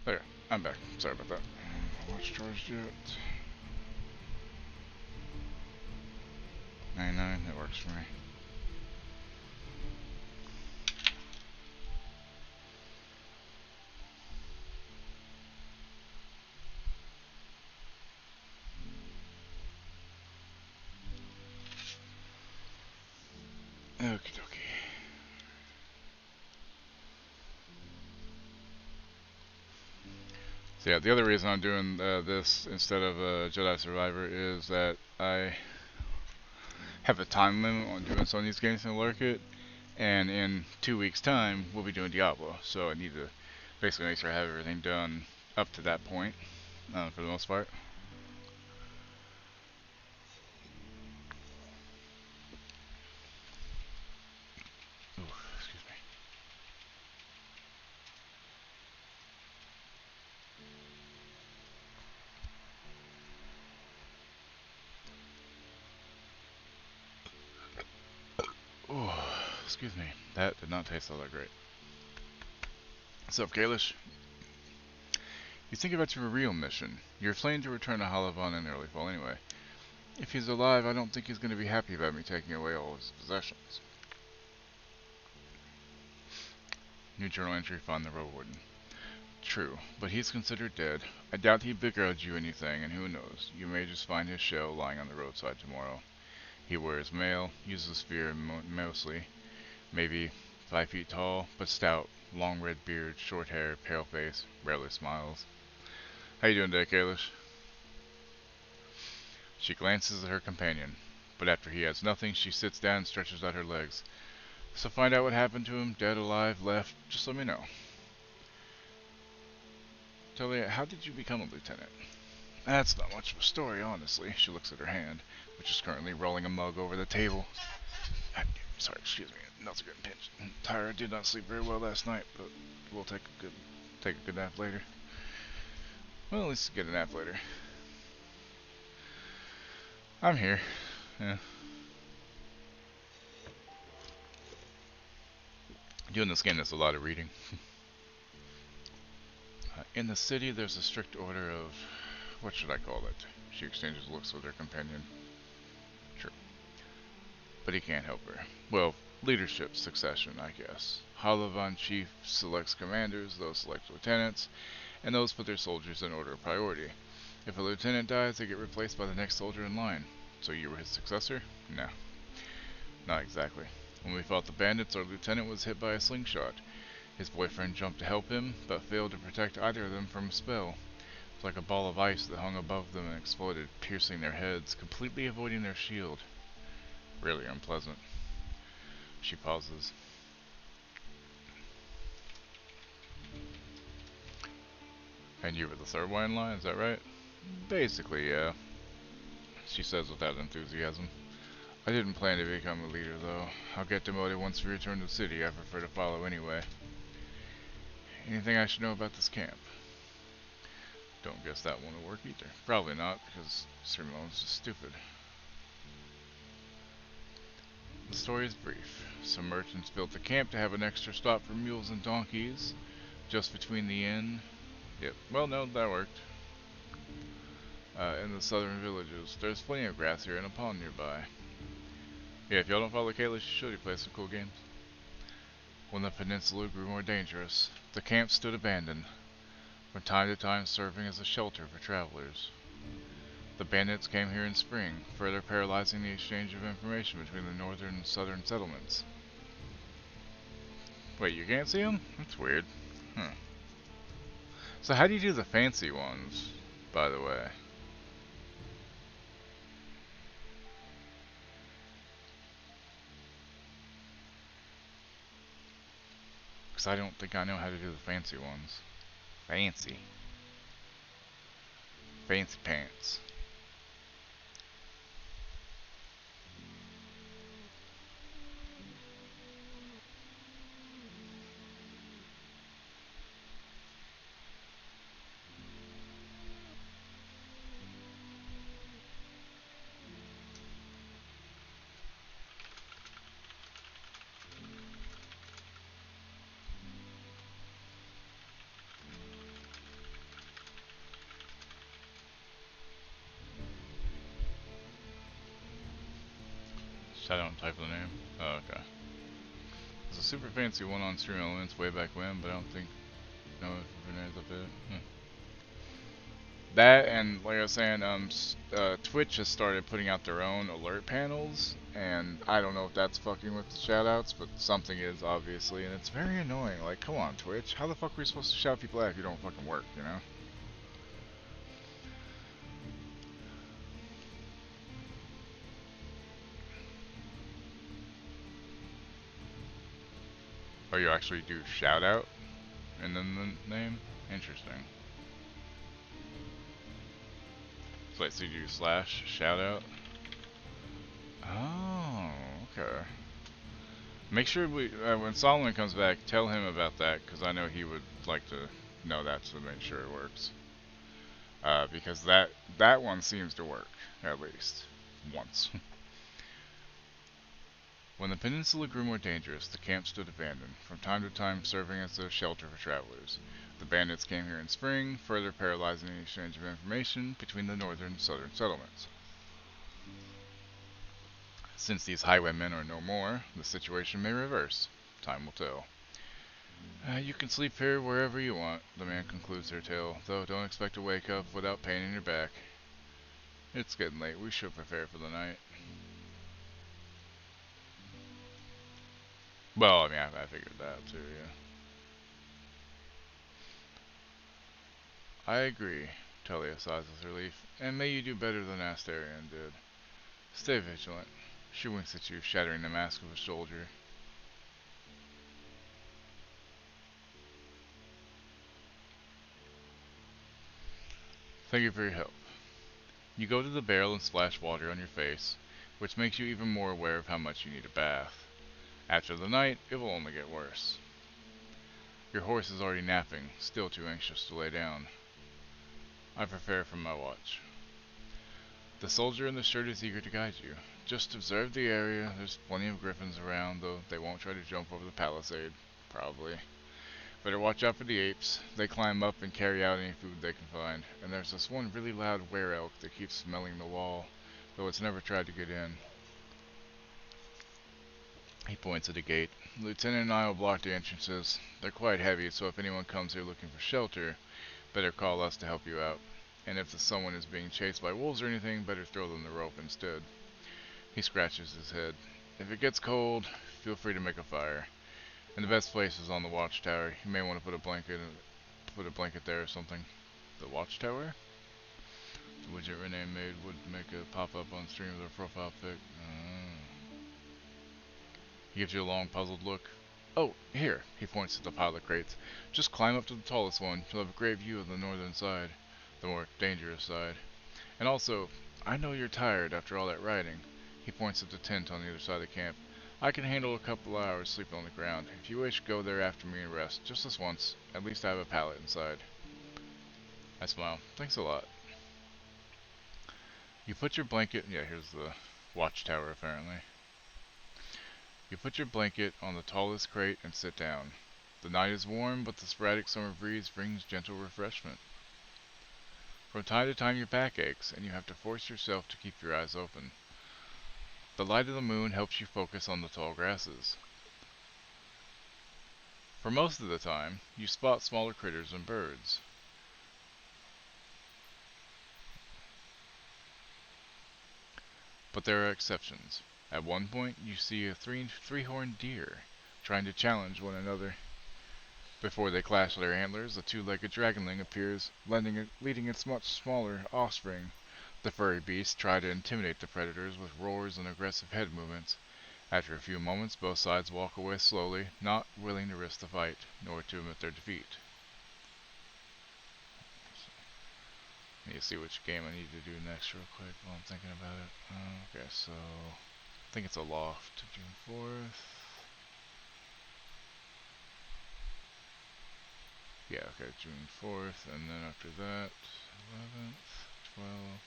There, I'm back. Sorry about that. Watch charged yet? 99, that works for me. Okie dokie. So yeah, the other reason I'm doing this instead of Jedi Survivor is that I have a time limit on doing some of these games in Lurkit, and in 2 weeks' time we'll be doing Diablo. So I need to basically make sure I have everything done up to that point, for the most part. Ooh, excuse me. Ooh, excuse me. That did not taste all that great. What's up, Kalish? You think about your real mission. You're planning to return to Halavan in early fall anyway. If he's alive, I don't think he's going to be happy about me taking away all his possessions. New journal entry, find the road warden. True, but he's considered dead. I doubt he begrudged you anything, and who knows, you may just find his shell lying on the roadside tomorrow. He wears mail, uses spear mostly, maybe 5 feet tall, but stout, long red beard, short hair, pale face, rarely smiles. How you doing today, Kalish? She glances at her companion, but after he has nothing, she sits down and stretches out her legs. So find out what happened to him, dead, alive, left, just let me know. Talia, how did you become a lieutenant? That's not much of a story, honestly. She looks at her hand, which is currently rolling a mug over the table. Sorry, excuse me. Nuts are getting pinched. Tyra did not sleep very well last night, but we'll take a good nap later. Well, at least get a nap later. I'm here. Yeah. Doing this game, there's a lot of reading. In the city, there's a strict order of... what should I call it? She exchanges looks with her companion. Sure. But he can't help her. Well, leadership succession, I guess. Halavan chief selects commanders, those select lieutenants, and those put their soldiers in order of priority. If a lieutenant dies, they get replaced by the next soldier in line. So you were his successor? No. Not exactly. When we fought the bandits, our lieutenant was hit by a slingshot. His boyfriend jumped to help him, but failed to protect either of them from a spell. It was like a ball of ice that hung above them and exploded, piercing their heads, completely avoiding their shield. Really unpleasant. She pauses. And you were the third one in line, is that right? Basically, yeah. She says without enthusiasm. I didn't plan to become a leader, though. I'll get demoted once we return to the city. I prefer to follow anyway. Anything I should know about this camp? Don't guess that one will work either. Probably not, because Sirmilone's just stupid. The story is brief. Some merchants built the camp to have an extra stop for mules and donkeys, just between the inn. Yep, well, no, that worked. In the southern villages. There's plenty of grass here and a pond nearby. Yeah, if y'all don't follow Kayla, she should play some cool games. When the peninsula grew more dangerous, the camp stood abandoned, from time to time serving as a shelter for travelers. The bandits came here in spring, further paralyzing the exchange of information between the northern and southern settlements. Wait, you can't see them? That's weird. Huh. So how do you do the fancy ones, by the way? Because I don't think I know how to do the fancy ones. Fancy. Fancy pants. I don't type the name. Oh, okay. There's a super fancy one on Stream Elements way back when, but I don't think know if it ends up it. That and like I was saying, Twitch has started putting out their own alert panels, and I don't know if that's fucking with the shoutouts, but something is obviously, and it's very annoying. Like, come on, Twitch, how the fuck are we supposed to shout people out if you don't fucking work? You know? Oh, you actually do shout out and then the name? Interesting. So, like, so you do slash shout out? Oh, okay. Make sure when Solomon comes back, tell him about that, because I know he would like to know that to make sure it works. Because that one seems to work, at least once. When the peninsula grew more dangerous, the camp stood abandoned, from time to time serving as a shelter for travelers. The bandits came here in spring, further paralyzing the exchange of information between the northern and southern settlements. Since these highwaymen are no more, the situation may reverse. Time will tell. You can sleep here wherever you want, the man concludes their tale, though don't expect to wake up without pain in your back. It's getting late, we should prepare for the night. Well, I mean, I figured that too, yeah. I agree, Talia sighs with relief, and may you do better than Astarion did. Stay vigilant. She winks at you, shattering the mask of a soldier. Thank you for your help. You go to the barrel and splash water on your face, which makes you even more aware of how much you need a bath. After the night, it will only get worse. Your horse is already napping, still too anxious to lay down. I prepare for my watch. The soldier in the shirt is eager to guide you. Just observe the area. There's plenty of griffins around, though they won't try to jump over the palisade. Probably. Better watch out for the apes. They climb up and carry out any food they can find. And there's this one really loud were-elk that keeps smelling the wall, though it's never tried to get in. He points at a gate. Lieutenant and I will block the entrances. They're quite heavy, so if anyone comes here looking for shelter, better call us to help you out. And if someone is being chased by wolves or anything, better throw them the rope instead. He scratches his head. If it gets cold, feel free to make a fire. And the best place is on the watchtower. You may want to put a blanket there or something. The watchtower? The widget Renee made would make a pop-up on stream with her profile pic. He gives you a long, puzzled look. Oh, here. He points to the pile of crates. Just climb up to the tallest one. You'll have a great view of the northern side. The more dangerous side. And also, I know you're tired after all that riding. He points at the tent on the other side of the camp. I can handle a couple hours sleeping on the ground. If you wish, go there after me and rest. Just this once. At least I have a pallet inside. I smile. Thanks a lot. You put your blanket... Yeah, here's the watchtower, apparently. You put your blanket on the tallest crate and sit down. The night is warm, but the sporadic summer breeze brings gentle refreshment. From time to time your back aches, and you have to force yourself to keep your eyes open. The light of the moon helps you focus on the tall grasses. For most of the time, you spot smaller critters and birds. But there are exceptions. At one point, you see a three-horned deer trying to challenge one another. Before they clash their antlers, a two-legged dragonling appears, leading its much smaller offspring. The furry beasts try to intimidate the predators with roars and aggressive head movements. After a few moments, both sides walk away slowly, not willing to risk the fight, nor to admit their defeat. Need to see which game I need to do next real quick while I'm thinking about it. Okay, so... I think it's a loft. June 4th. Yeah, okay, June 4th, and then after that, 11th, 12th,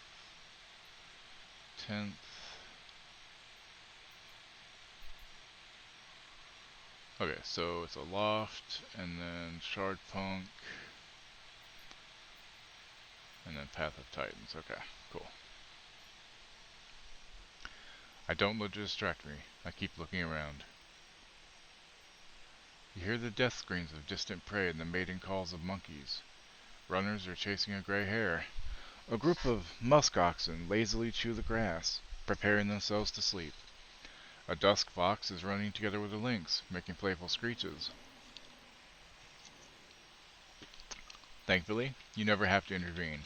10th. Okay, so it's a loft, and then Shard Punk, and then Path of Titans. Okay, cool. I don't let it distract me. I keep looking around. You hear the death screams of distant prey and the mating calls of monkeys. Runners are chasing a gray hare. A group of musk oxen lazily chew the grass, preparing themselves to sleep. A dusk fox is running together with a lynx, making playful screeches. Thankfully, you never have to intervene.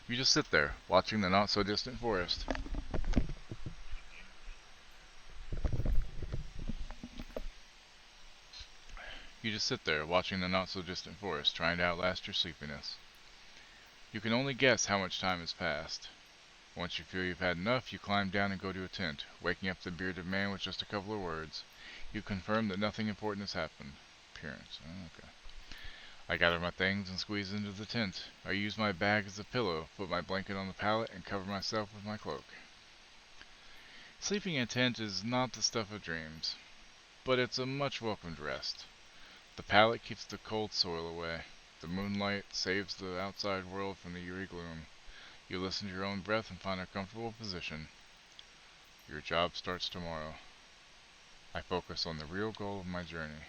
You just sit there, watching the not-so-distant forest. You just sit there, watching the not-so-distant forest, trying to outlast your sleepiness. You can only guess how much time has passed. Once you feel you've had enough, you climb down and go to a tent, waking up the bearded man with just a couple of words. You confirm that nothing important has happened. Appearance. Oh, okay. I gather my things and squeeze into the tent. I use my bag as a pillow, put my blanket on the pallet, and cover myself with my cloak. Sleeping in a tent is not the stuff of dreams, but it's a much welcomed rest. The pallet keeps the cold soil away. The moonlight saves the outside world from the eerie gloom. You listen to your own breath and find a comfortable position. Your job starts tomorrow. I focus on the real goal of my journey.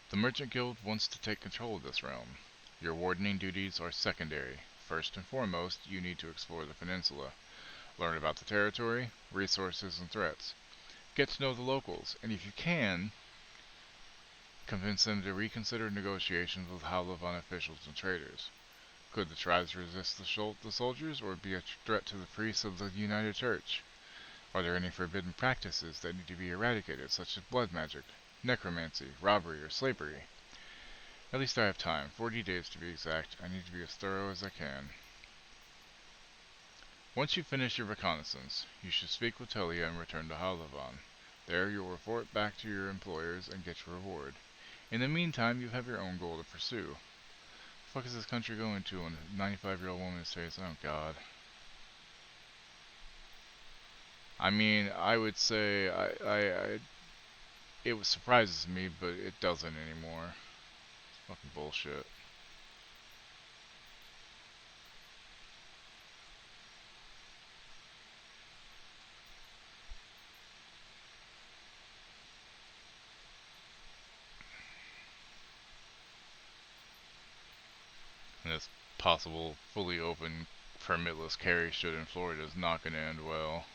The Merchant Guild wants to take control of this realm. Your wardening duties are secondary. First and foremost, you need to explore the peninsula. Learn about the territory, resources, and threats. Get to know the locals, and if you can, convince them to reconsider negotiations with Howlavan officials and traders. Could the tribes resist the soldiers, or be a threat to the priests of the United Church? Are there any forbidden practices that need to be eradicated, such as blood magic, necromancy, robbery, or slavery? At least I have time, 40 days to be exact. I need to be as thorough as I can. Once you finish your reconnaissance, you should speak with Telia and return to Howlavan. There you'll report back to your employers and get your reward. In the meantime, you have your own goal to pursue. The fuck is this country going to when a 95-year-old woman says, oh god. I mean, I would say, it surprises me, but it doesn't anymore. It's fucking bullshit. And this possible fully open permitless carry shit in Florida is not going to end well.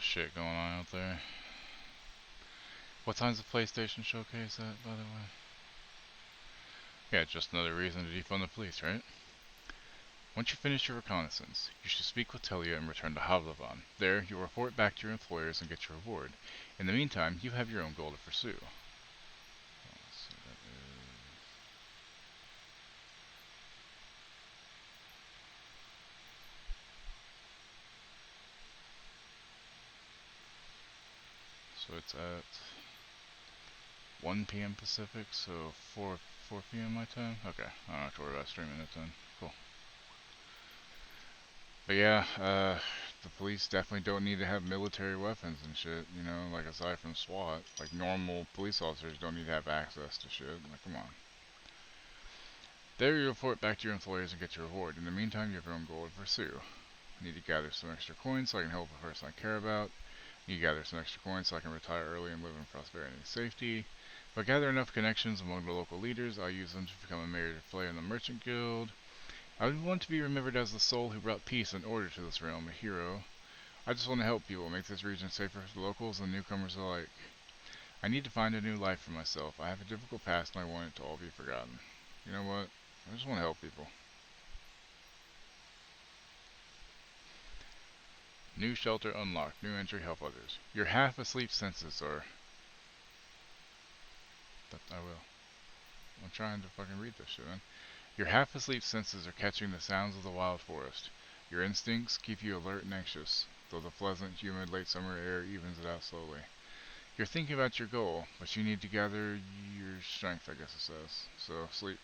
of shit going on out there. What time's the PlayStation showcase at, by the way? Yeah, just another reason to defund the police, right? Once you finish your reconnaissance, you should speak with Telia and return to Havlavan. There, you'll report back to your employers and get your reward. In the meantime, you have your own goal to pursue. So that is... So it's at 1 p.m. Pacific, so 4 p.m. my time? Okay, I don't have to worry about streaming it then. Cool. But yeah, the police definitely don't need to have military weapons and shit, you know, like aside from SWAT. Like normal police officers don't need to have access to shit. Like, come on. There you report back to your employers and get your reward. In the meantime, you have your own goal to pursue. I need to gather some extra coins so I can help a person I care about. I need to gather some extra coins so I can retire early and live in prosperity and safety. If I gather enough connections among the local leaders, I'll use them to become a major player in the merchant guild. I would want to be remembered as the soul who brought peace and order to this realm, a hero. I just want to help people, make this region safer for the locals and newcomers alike. I need to find a new life for myself. I have a difficult past and I want it to all be forgotten. You know what? I just want to help people. New shelter unlocked. New entry, help others. Your half-asleep senses are... I will. I'm trying to fucking read this shit, man. Your half-asleep senses are catching the sounds of the wild forest. Your instincts keep you alert and anxious, though the pleasant, humid, late summer air evens it out slowly. You're thinking about your goal, but you need to gather your strength, I guess it says. So, sleep.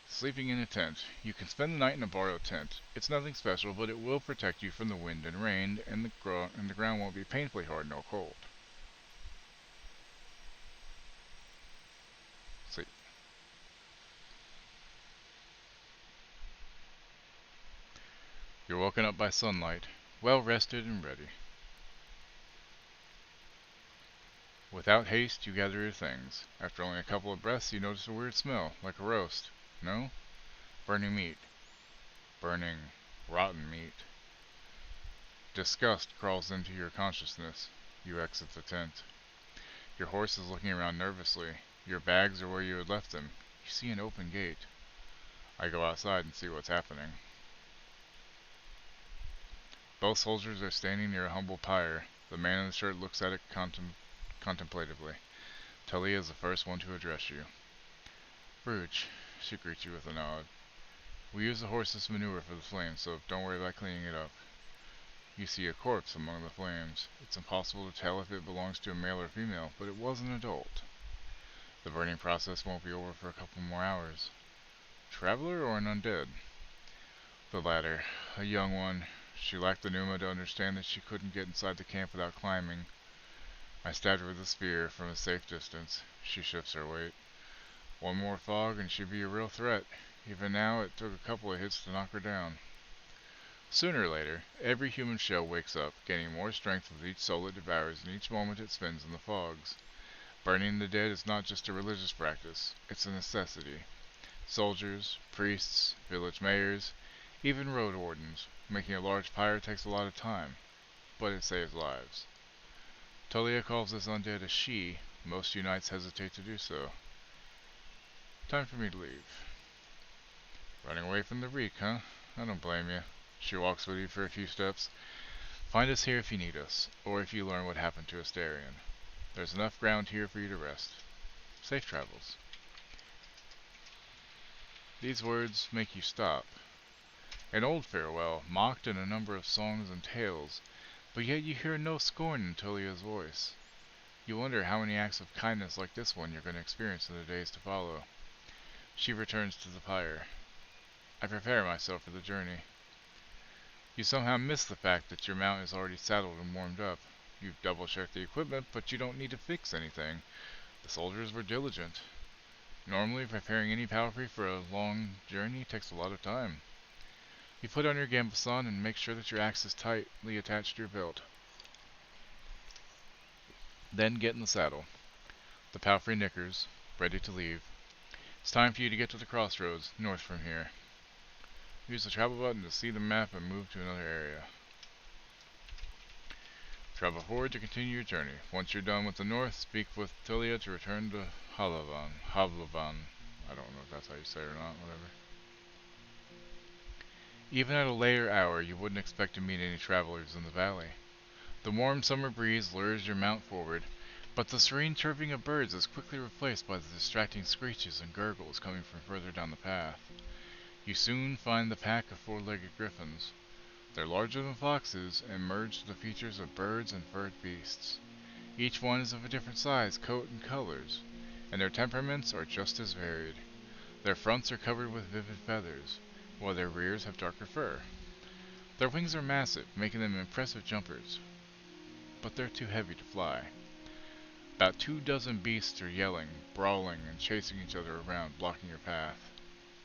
Sleeping in a tent. You can spend the night in a borrowed tent. It's nothing special, but it will protect you from the wind and rain, and the ground won't be painfully hard nor cold. Sleep. You're woken up by sunlight, well rested and ready. Without haste, you gather your things. After only a couple of breaths, you notice a weird smell, like a roast. No? Burning meat. Burning, rotten meat. Disgust crawls into your consciousness. You exit the tent. Your horse is looking around nervously. Your bags are where you had left them. You see an open gate. I go outside and see what's happening. Both soldiers are standing near a humble pyre. The man in the shirt looks at it contemplatively. Talia is the first one to address you. Rouge, she greets you with a nod. We use the horse's manure for the flames, so don't worry about cleaning it up. You see a corpse among the flames. It's impossible to tell if it belongs to a male or female, but it was an adult. The burning process won't be over for a couple more hours. Traveler or an undead? The latter, a young one. She lacked the pneuma to understand that she couldn't get inside the camp without climbing. I stabbed her with a spear from a safe distance. She shifts her weight. One more fog and she'd be a real threat. Even now, it took a couple of hits to knock her down. Sooner or later, every human shell wakes up, gaining more strength with each soul it devours and each moment it spends in the fogs. Burning the dead is not just a religious practice, it's a necessity. Soldiers, priests, village mayors, even road wardens. Making a large pyre takes a lot of time, but it saves lives. Tolia calls this undead a she. Most unites hesitate to do so. Time for me to leave. Running away from the reek, huh? I don't blame you. She walks with you for a few steps. Find us here if you need us, or if you learn what happened to Asterion. There's enough ground here for you to rest. Safe travels. These words make you stop. An old farewell, mocked in a number of songs and tales, but yet you hear no scorn in Tolia's voice. You wonder how many acts of kindness like this one you're going to experience in the days to follow. She returns to the pyre. I prepare myself for the journey. You somehow miss the fact that your mount is already saddled and warmed up. You've double-checked the equipment, but you don't need to fix anything. The soldiers were diligent. Normally, preparing any palfrey for a long journey takes a lot of time. You put on your gambeson and make sure that your axe is tightly attached to your belt. Then get in the saddle. The palfrey nickers, ready to leave. It's time for you to get to the crossroads, north from here. Use the travel button to see the map and move to another area. Travel forward to continue your journey. Once you're done with the north, speak with Tilia to return to Halavan. Havlavan. I don't know if that's how you say it or not, whatever. Even at a later hour, you wouldn't expect to meet any travelers in the valley. The warm summer breeze lures your mount forward, but the serene chirping of birds is quickly replaced by the distracting screeches and gurgles coming from further down the path. You soon find the pack of four-legged griffins. They're larger than foxes and merge the features of birds and furred beasts. Each one is of a different size, coat, and colors, and their temperaments are just as varied. Their fronts are covered with vivid feathers, while their rears have darker fur. Their wings are massive, making them impressive jumpers, but they're too heavy to fly. About 24 beasts are yelling, brawling, and chasing each other around, blocking your path.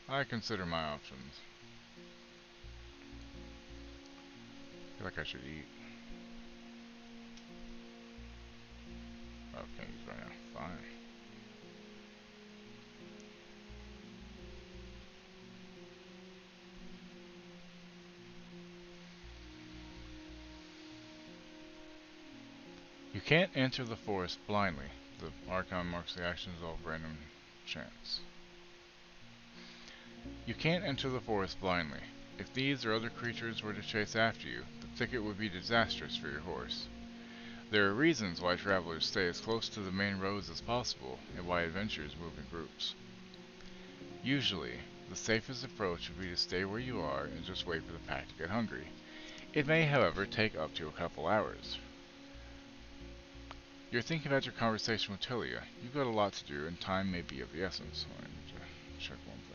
I consider my options. I feel like I should eat. Oh, can't use right now. Fine. You can't enter the forest blindly. The Archon marks the actions of random chance. You can't enter the forest blindly. If thieves or other creatures were to chase after you, the thicket would be disastrous for your horse. There are reasons why travelers stay as close to the main roads as possible, and why adventurers move in groups. Usually, the safest approach would be to stay where you are and just wait for the pack to get hungry. It may, however, take up to a couple hours. You're thinking about your conversation with Tilia. You've got a lot to do, and time may be of the essence. I need to check one thing.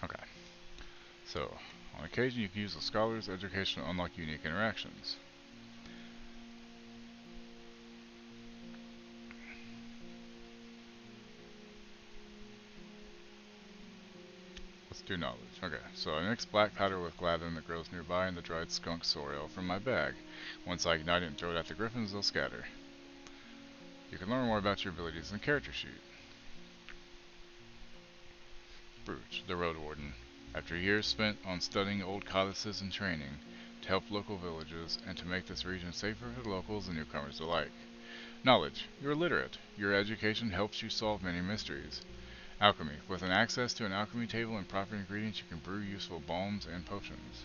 Okay. So, on occasion you can use the Scholar's Education to unlock unique interactions. Let's do knowledge. Okay, so I mix black powder with gladden that grows nearby and the dried skunk soil from my bag. Once I ignite it and throw it at the griffins, they'll scatter. You can learn more about your abilities in the character sheet. Brooch, the Road Warden. After years spent on studying old codices and training, to help local villages, and to make this region safer for locals and newcomers alike. Knowledge. You're literate. Your education helps you solve many mysteries. Alchemy. With an access to an alchemy table and proper ingredients, you can brew useful balms and potions.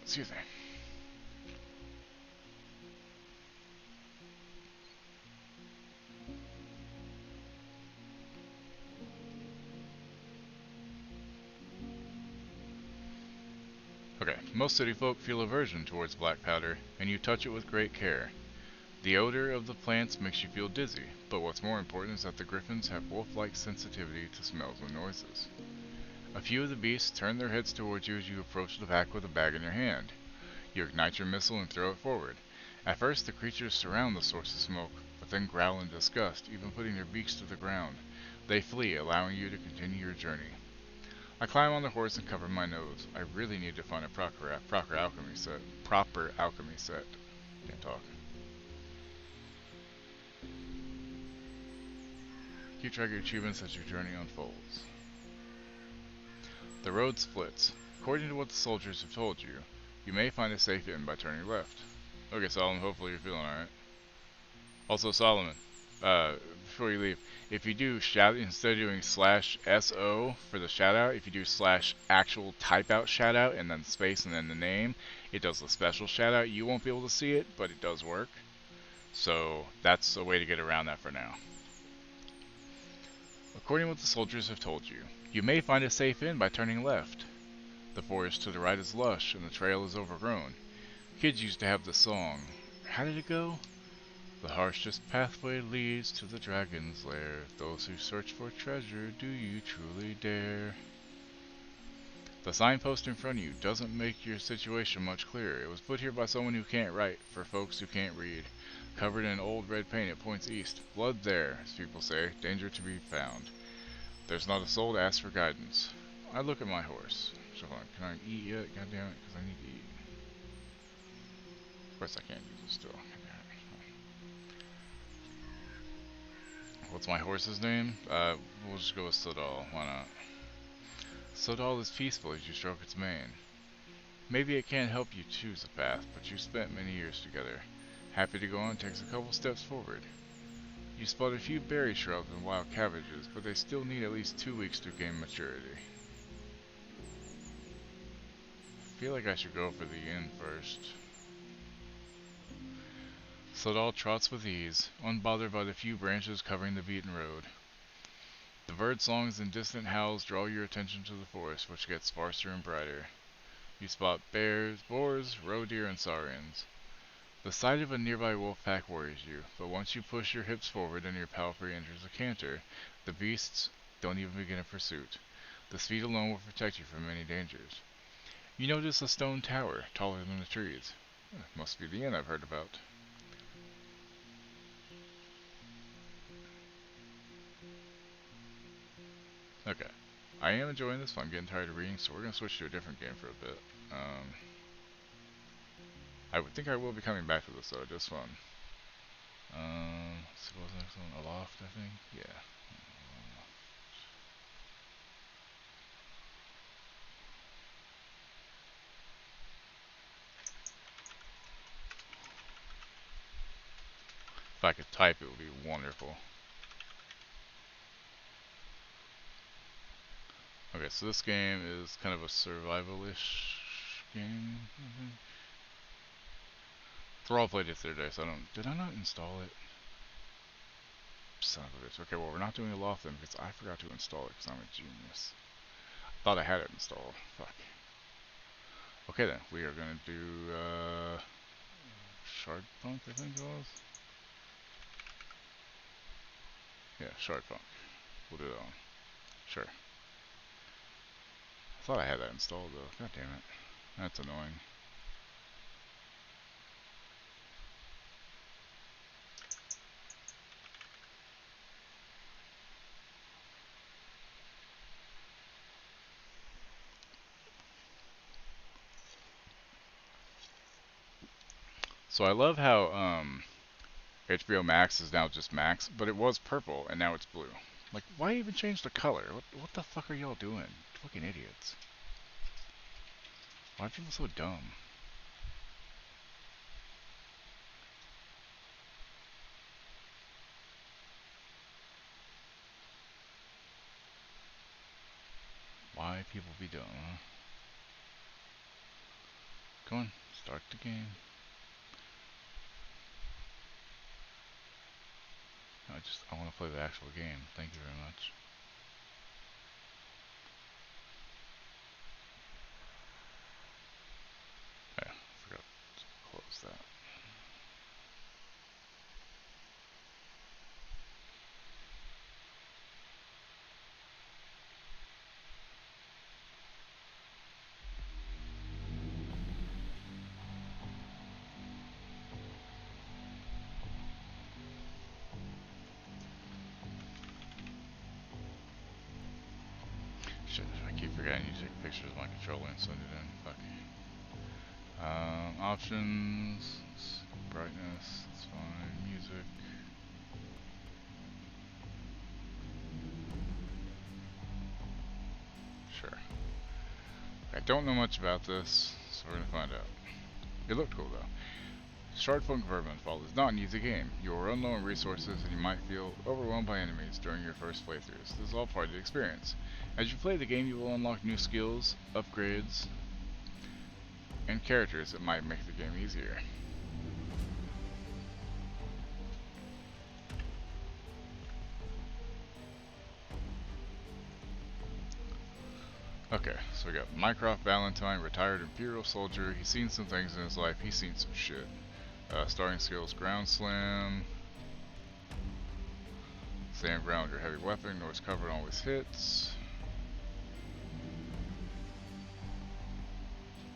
Excuse me. Okay, most city folk feel aversion towards black powder, and you touch it with great care. The odor of the plants makes you feel dizzy, but what's more important is that the griffins have wolf-like sensitivity to smells and noises. A few of the beasts turn their heads towards you as you approach the pack with a bag in your hand. You ignite your missile and throw it forward. At first, the creatures surround the source of smoke, but then growl in disgust, even putting their beaks to the ground. They flee, allowing you to continue your journey. I climb on the horse and cover my nose. I really need to find a proper alchemy set. Can't talk. Keep track of your achievements as your journey unfolds. The road splits. According to what the soldiers have told you, you may find a safe inn by turning left. Okay, Solomon, hopefully you're feeling alright. Also, Solomon, before you leave, if you do shout, instead of doing /SO for the shout out, if you do /actual type out shout out and then space and then the name, it does the special shout out. You won't be able to see it, but it does work. So that's a way to get around that for now. According to what the soldiers have told you, you may find a safe inn by turning left. The forest to the right is lush and the trail is overgrown. Kids used to have the song, How did it go? The harshest pathway leads to the dragon's lair. Those who search for treasure, do you truly dare? The signpost in front of you doesn't make your situation much clearer. It was put here by someone who can't write, for folks who can't read. Covered in old red paint, it points east. Blood there, as people say. Danger to be found. There's not a soul to ask for guidance. I look at my horse. So hold on, can I eat yet? God damn it, because I need to eat. Of course I can't use it still. What's my horse's name? We'll just go with Sodal. Why not? Sodal is peaceful as you stroke its mane. Maybe it can't help you choose a path, but you spent many years together. Happy to go on takes a couple steps forward. You spot a few berry shrubs and wild cabbages, but they still need at least 2 weeks to gain maturity. I feel like I should go for the inn first. Sodal trots with ease, unbothered by the few branches covering the beaten road. The bird songs and distant howls draw your attention to the forest, which gets sparser and brighter. You spot bears, boars, roe deer, and saurians. The sight of a nearby wolf pack worries you, but once you push your hips forward and your palfrey enters a canter, the beasts don't even begin a pursuit. The speed alone will protect you from many dangers. You notice a stone tower, taller than the trees. Must be the inn I've heard about. Okay. I am enjoying this one. I'm getting tired of reading, so we're going to switch to a different game for a bit. I would think I will be coming back to this though, just fun. Let's see what was the next one? Aloft, I think? Yeah. If I could type, it would be wonderful. Okay, so this game is kind of a survival-ish game, I think. Thrall played it the other day, so I don't... Did I not install it? Son of a bitch. Okay, well, we're not doing Aloft then, because I forgot to install it, because I'm a genius. Thought I had it installed. Fuck. Okay then, we are gonna do, Shardpunk, I think it was? Yeah, Shardpunk. We'll do that one. Sure. I thought I had that installed though. God damn it. That's annoying. So I love how HBO Max is now just Max, but it was purple and now it's blue. Like, why even change the color? What the fuck are y'all doing? Fucking idiots. Why are people so dumb? Why people be dumb, huh? Come on, start the game. I want to play the actual game. Thank you very much. Yeah, I forgot to close that. Shit, I keep forgetting to take pictures of my controller and send it in. Fuck. Options, brightness, that's fine. Music. Sure. I don't know much about this, so we're gonna find out. It looked cool though. Shardfunk Verminfall is not an easy game. You will run low on resources and you might feel overwhelmed by enemies during your first playthroughs. This is all part of the experience. As you play the game, you will unlock new skills, upgrades, and characters that might make the game easier. Okay, so we got Mycroft Valentine, retired Imperial soldier. He's seen some things in his life. He's seen some shit. Starting skills: ground slam. Stand ground with your heavy weapon. Noise cover always hits.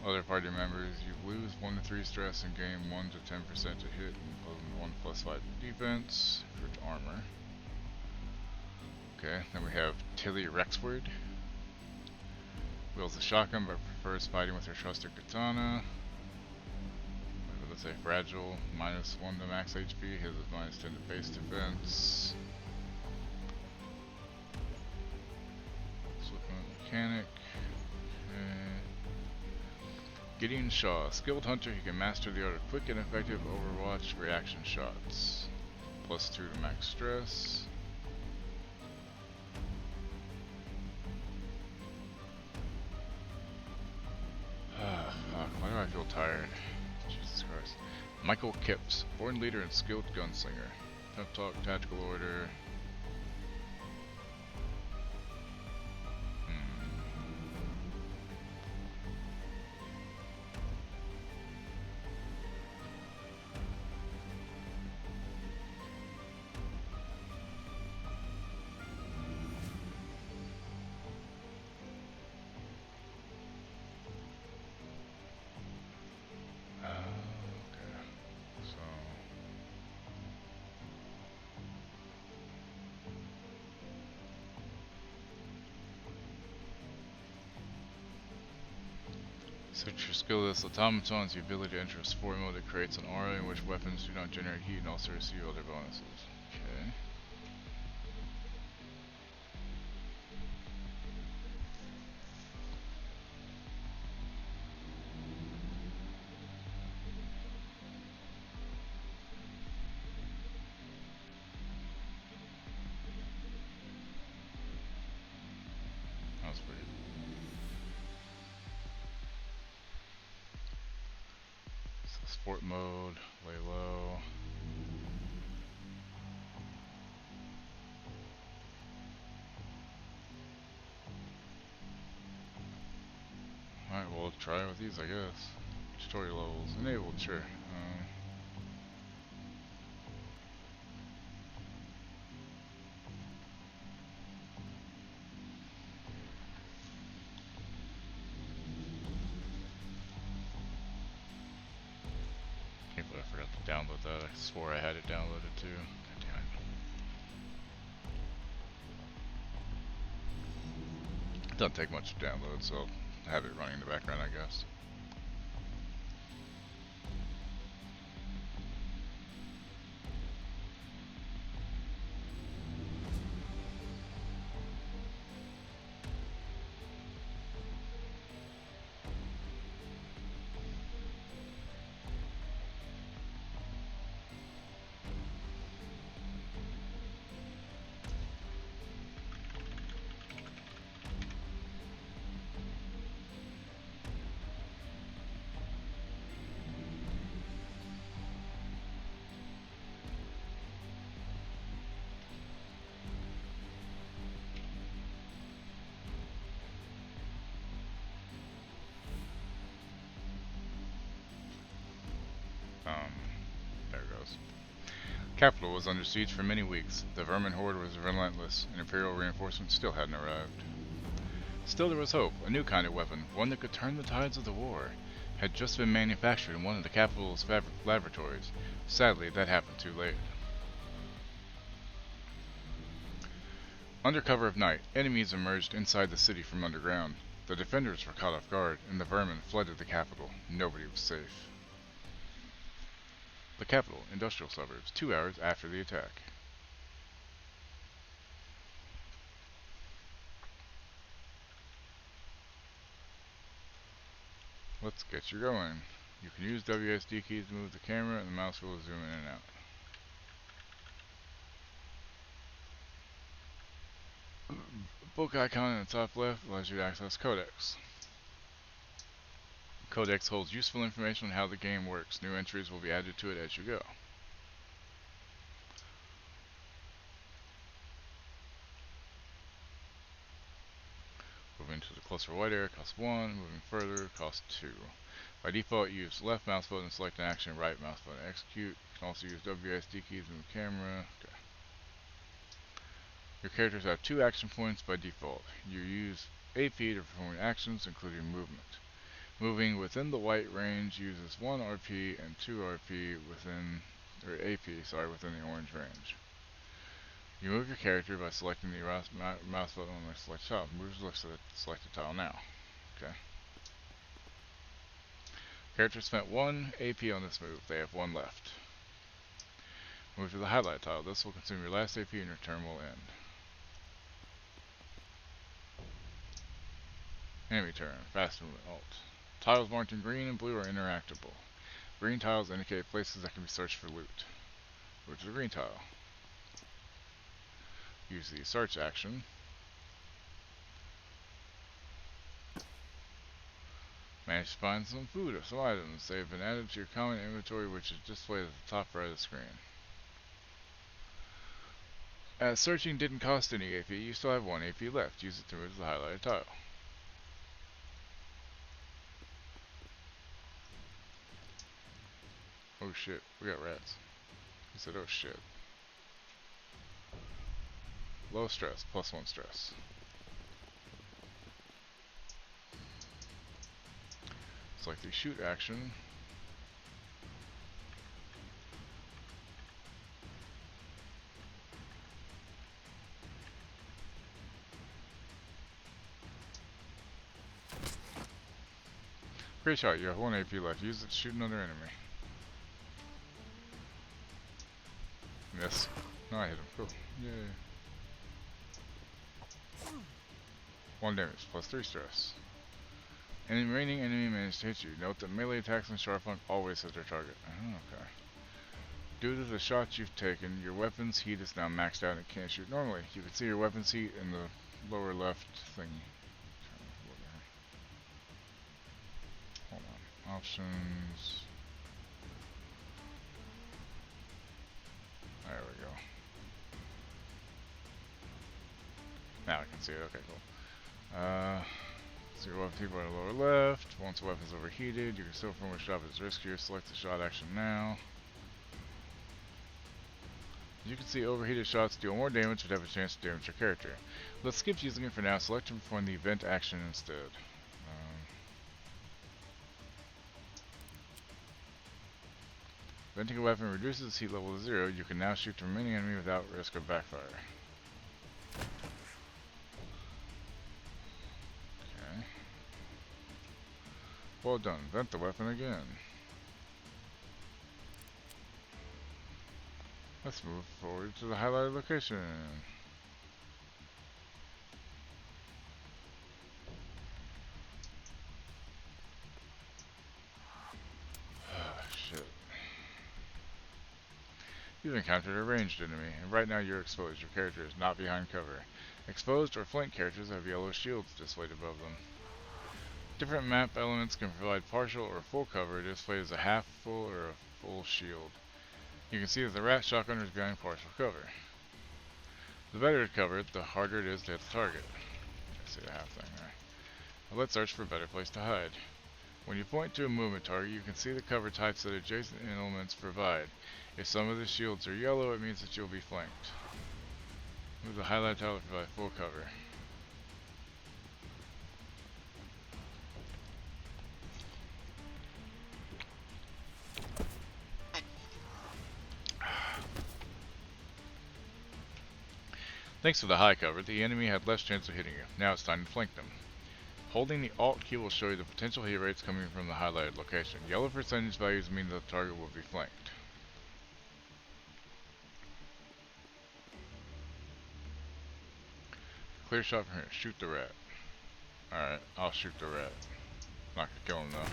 Other party members, you lose 1 to 3 stress and gain 1 to 10% to hit and 1 plus 5 defense for armor. Okay, then we have Tilly Rexward. Wields a shotgun but prefers fighting with her trusted katana. Let's say fragile, minus 1 to max HP, his is minus 10 to base defense. Swift mechanic. Gideon Shaw, skilled hunter, he can master the art of quick and effective Overwatch reaction shots. Plus 2 to max stress. Fuck, why do I feel tired? Jesus Christ. Michael Kipps, born leader and skilled gunslinger. Tough talk, tactical order. Search your skill list. Automaton has the ability to enter a sport mode that creates an aura in which weapons do not generate heat and also receive other bonuses. Okay. That was pretty. So sport mode, lay low. Alright, we'll try with these, I guess. Tutorial levels enabled, sure. Can't believe I forgot to download that. I swore I had it downloaded too. God damn it. It doesn't take much to download, so I'll have it running in the background, I guess. There it goes. Capital was under siege for many weeks. The vermin horde was relentless, and Imperial reinforcements still hadn't arrived. Still there was hope. A new kind of weapon, one that could turn the tides of the war, had just been manufactured in one of the capital's laboratories. Sadly, that happened too late. Under cover of night, enemies emerged inside the city from underground. The defenders were caught off guard, and the vermin flooded the capital. Nobody was safe. The capital, industrial suburbs, 2 hours after the attack. Let's get you going. You can use WSD keys to move the camera, and the mouse will zoom in and out. Book icon in the top left allows you to access Codex. Codex holds useful information on how the game works. New entries will be added to it as you go. Moving to the closer white area costs 1, moving further costs 2. By default, use left mouse button to select an action, right mouse button to execute. You can also use WSD keys in the camera. Okay. Your characters have 2 action points by default. You use AP to perform actions, including movement. Moving within the white range uses 1 RP and 2 RP within, or AP, sorry, within the orange range. You move your character by selecting the mouse button on the select tile. Move to the selected tile now. Okay. Character spent 1 AP on this move. They have 1 left. Move to the highlight tile. This will consume your last AP and your turn will end. Enemy turn. Fast movement. Alt. Tiles marked in green and blue are interactable. Green tiles indicate places that can be searched for loot. Move to the green tile. Use the search action. Manage to find some food or some items. They have been added to your common inventory, which is displayed at the top right of the screen. As searching didn't cost any AP, you still have 1 AP left. Use it to move to the highlighted tile. Oh shit, we got rats. He said, oh shit. Low stress, +1 stress. Select the shoot action. Great shot, you have 1 AP left. Use it to shoot another enemy. Miss. No, I hit him. Cool. Yay. 1 damage, +3 stress. Any remaining enemy managed to hit you. Note that melee attacks in Sharpunk always hit their target. Oh, okay. Due to the shots you've taken, your weapon's heat is now maxed out and can't shoot normally. You can see your weapon's heat in the lower left thingy. Hold on. Options. There we go. Now I can see it. Okay, cool. So your weapon people are lower left. Once a weapon's overheated, you can still perform a shot if it's riskier. Select the shot action now. You can see overheated shots deal more damage but have a chance to damage your character. Let's skip using it for now. Select to perform the event action instead. Venting a weapon reduces its heat level to 0. You can now shoot the remaining enemy without risk of backfire. Okay. Well done. Vent the weapon again. Let's move forward to the highlighted location. Shit. You've encountered a ranged enemy, and right now you're exposed. Your character is not behind cover. Exposed or flank characters have yellow shields displayed above them. Different map elements can provide partial or full cover, displayed as a half full or a full shield. You can see that the rat shotgunner is behind partial cover. The better it covered, the harder it is to hit the target. I see the half thing there. Now let's search for a better place to hide. When you point to a movement target, you can see the cover types that adjacent elements provide. If some of the shields are yellow, it means that you'll be flanked. Move the highlight tile to provide full cover. Thanks to the high cover, the enemy had less chance of hitting you. Now it's time to flank them. Holding the Alt key will show you the potential hit rates coming from the highlighted location. Yellow percentage values mean that the target will be flanked. Clear shot from here. Shoot the rat. Alright, I'll shoot the rat. Not gonna kill him though.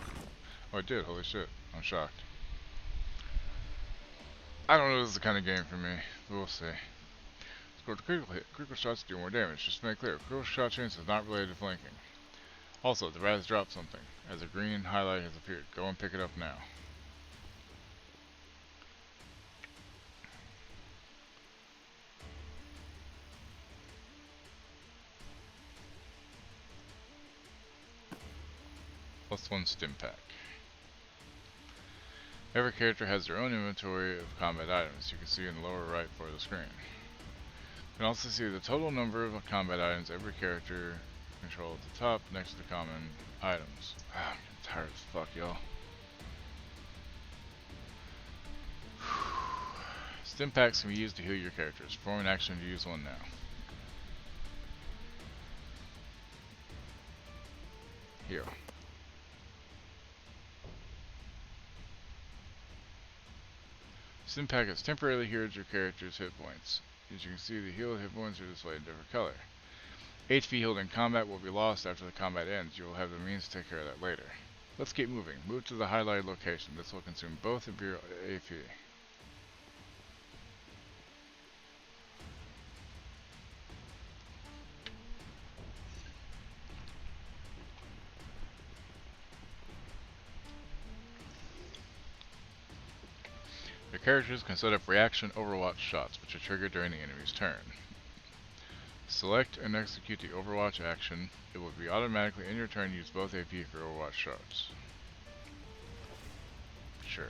Oh, I did. Holy shit. I'm shocked. I don't know if this is the kind of game for me. But we'll see. Score the critical hit. Critical shots do more damage. Just to make clear, critical shot chance is not related to flanking. Also, the rat has dropped something, as a green highlight has appeared. Go and pick it up now. +1 stim pack. Every character has their own inventory of combat items. You can see in the lower right part of the screen. You can also see the total number of combat items every character controls at the top next to common items. I'm getting tired as fuck, y'all. Stim packs can be used to heal your characters. Perform an action to use one now. Heal. Stim pack has temporarily healed your character's hit points. As you can see, the healed hit points are displayed in different color. HP healed in combat will be lost after the combat ends. You will have the means to take care of that later. Let's keep moving. Move to the highlighted location. This will consume both of your AP. Your characters can set up reaction Overwatch shots, which are triggered during the enemy's turn. Select and execute the Overwatch action. It will be automatically in your turn. Use both AP for Overwatch shots. Sure.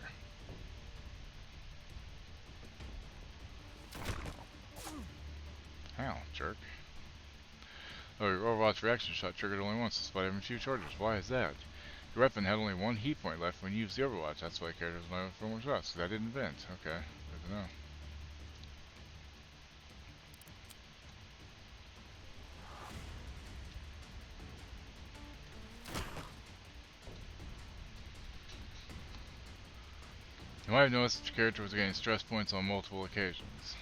Ow, jerk. Oh, your Overwatch reaction shot triggered only once despite having few charges. Why is that? Your weapon had only one heat point left when you used the Overwatch. That's why characters know for more shots. Because I didn't vent. Okay, good to know. You might have noticed that your character was getting stress points on multiple occasions.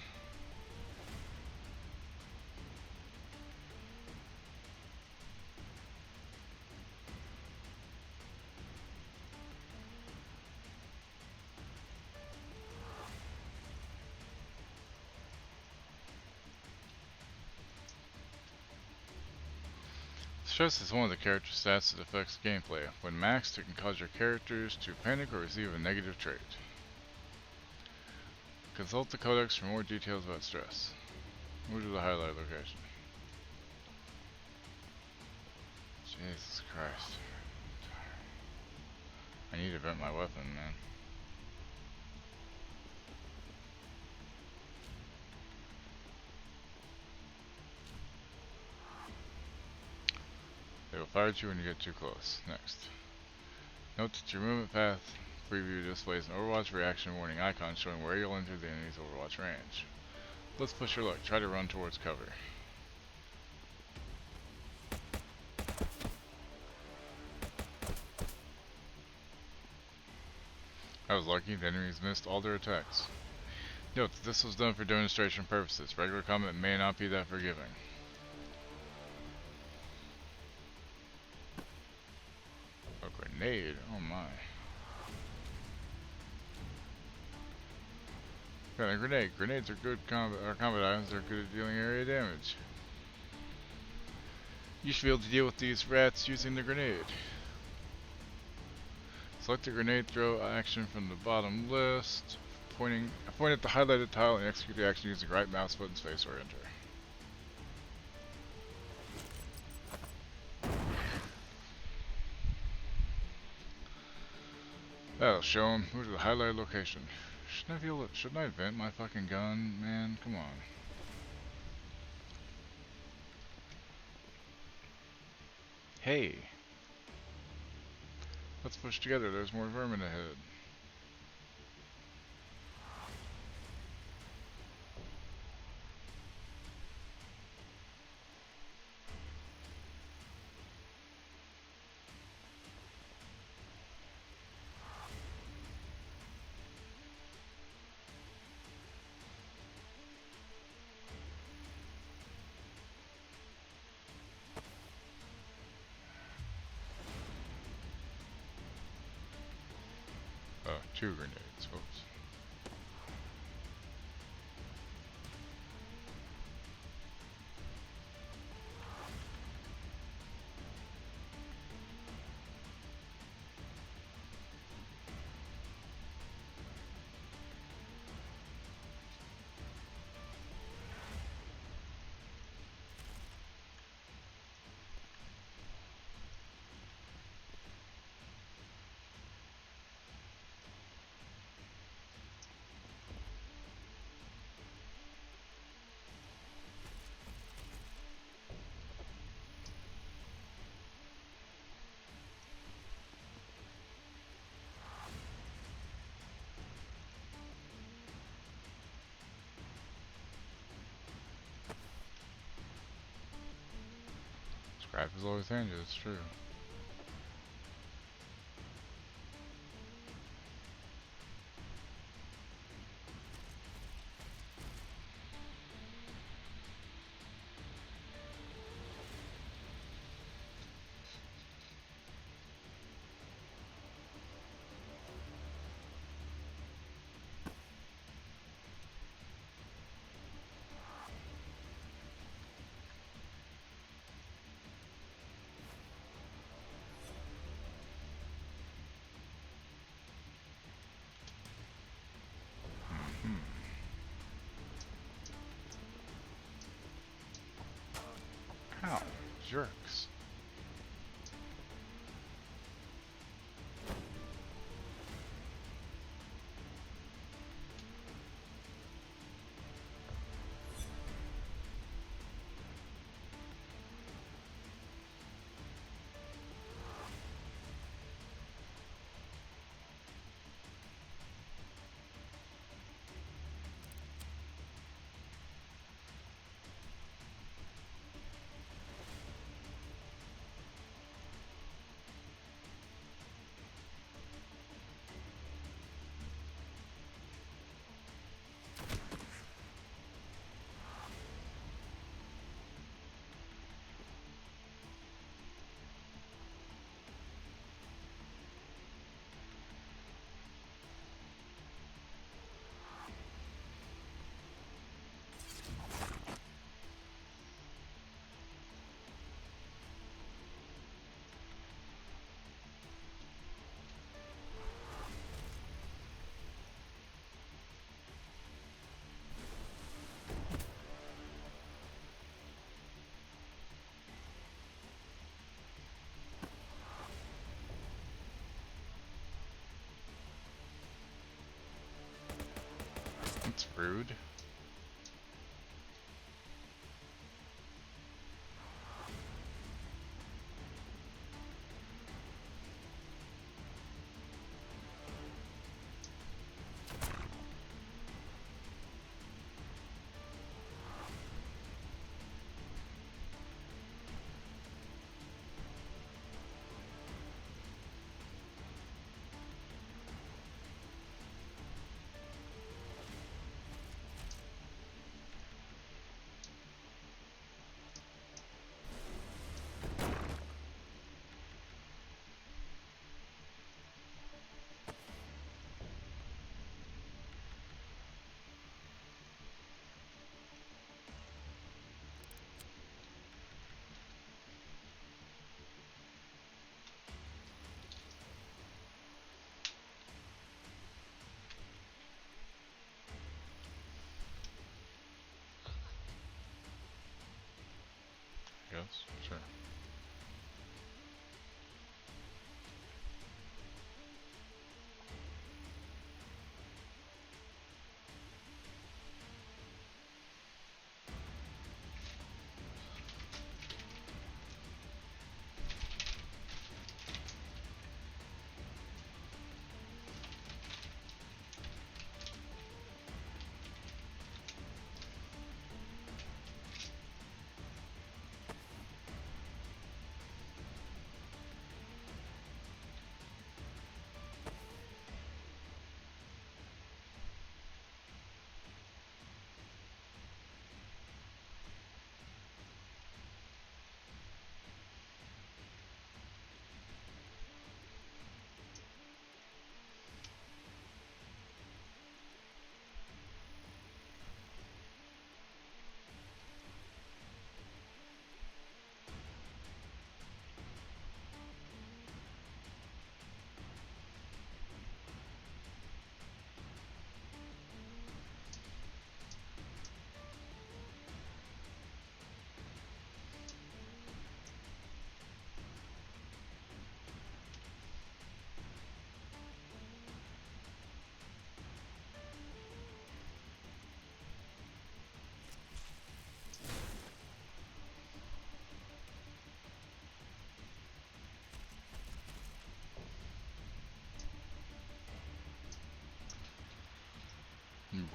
Stress is one of the character stats that affects gameplay. When maxed, it can cause your characters to panic or receive a negative trait. Consult the codex for more details about stress. Move to the highlight location. Jesus Christ. I need to vent my weapon, man. They will fire at you when you get too close. Next. Note that your movement path preview displays an Overwatch reaction warning icon showing where you'll enter the enemy's Overwatch range. Let's push your luck. Try to run towards cover. I was lucky, the enemies missed all their attacks. Note that this was done for demonstration purposes. Regular combat may not be that forgiving. A grenade? Oh my. Got a grenade. Grenades are good combat items. They're good at dealing area damage. You should be able to deal with these rats using the grenade. Select the grenade throw action from the bottom list. Point at the highlighted tile and execute the action using right mouse button, space, or enter. That'll show him. Move to the highlighted location. Shouldn't I vent my fucking gun, man? Come on. Hey. Let's push together. There's more vermin ahead. Oh, 2 grenades, folks. Crap is always handy, it's true. Ow, jerks. That's rude. Yes, sure.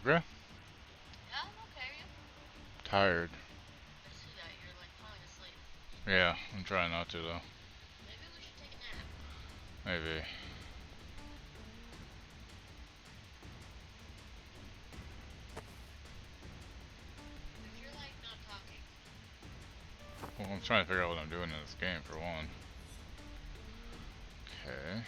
Okay. Yeah, I'm okay. You? Tired. I see that you're like falling asleep. Yeah, I'm trying not to though. Maybe we should take a nap. Maybe. If you're like not talking. Well, I'm trying to figure out what I'm doing in this game for one. Okay.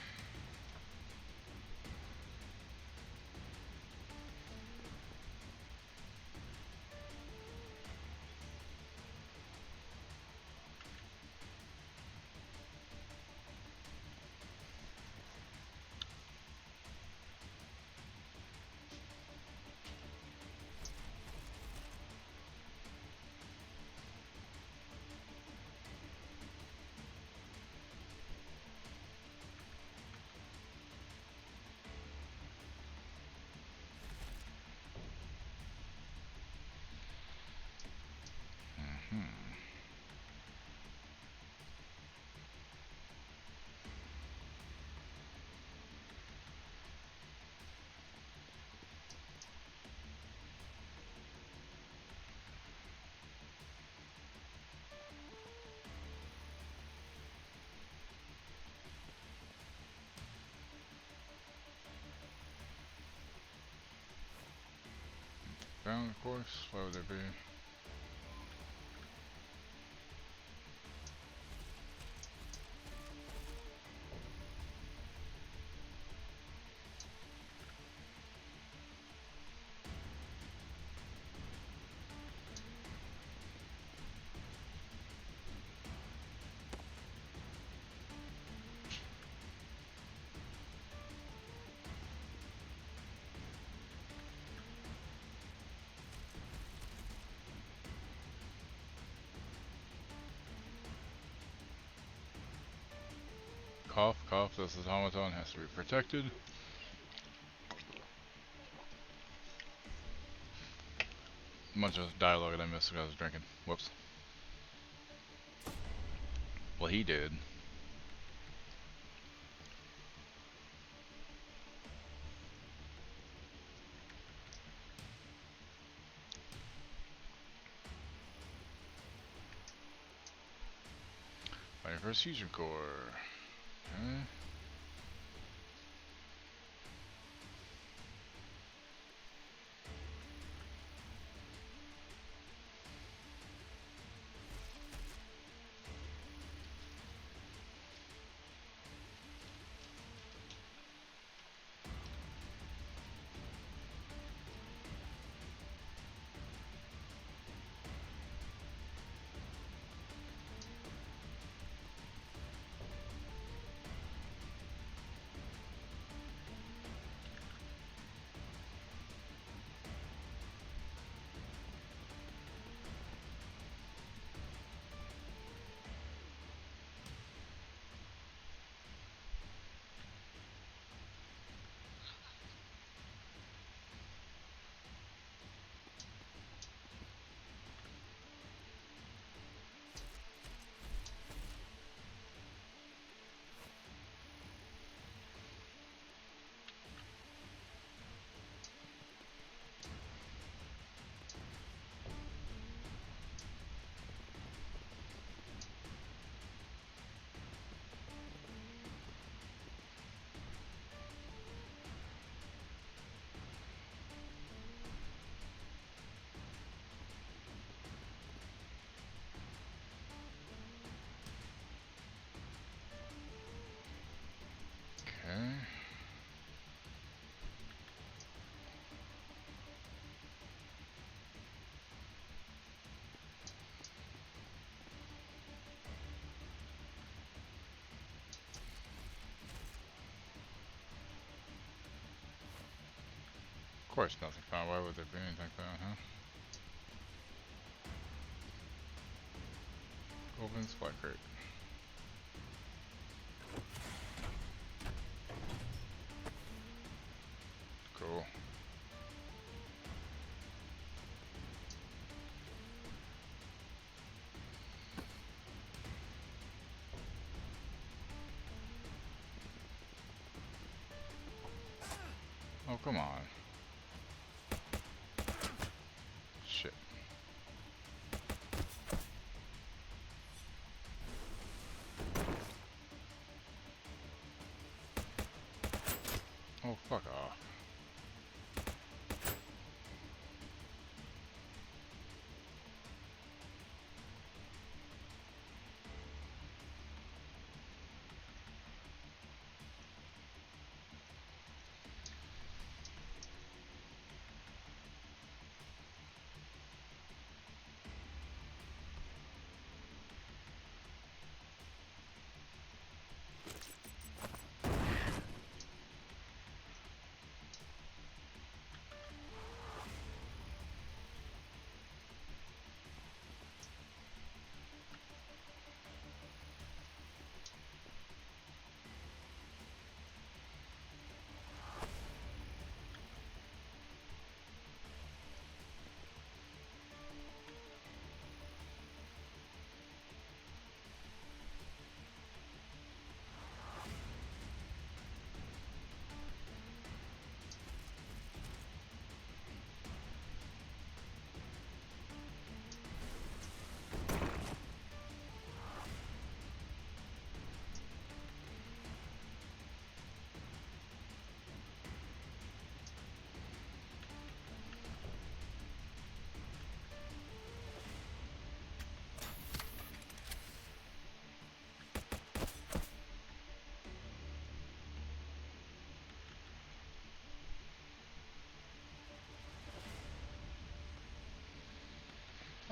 Found, of course. Why would there be? Cough, cough, this automaton has to be protected. A bunch of dialogue that I missed because I was drinking. Whoops. Well, he did. Fighting for a fusion core. Okay. Okay. Of course, nothing found. Why would there be anything found, huh? Open supply crate. Cool. Oh, come on. Shit.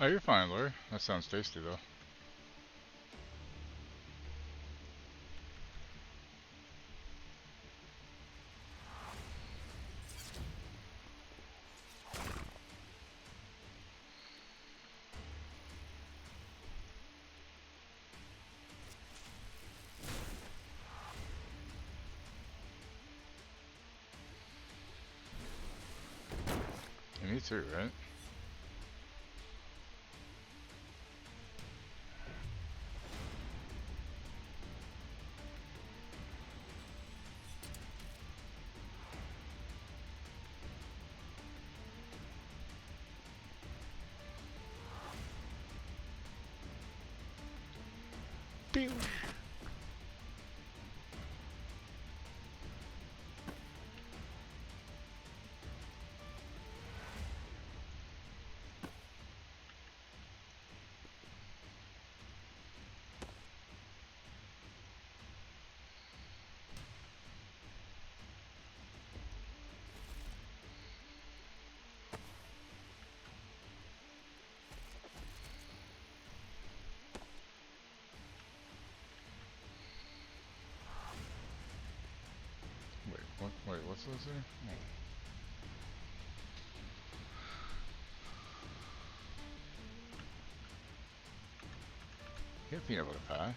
Oh, you're fine, Lori. That sounds tasty, though. Me too, right? Pew. Wait, what? Wait, what's this here? Oh. Get peanut butter pie.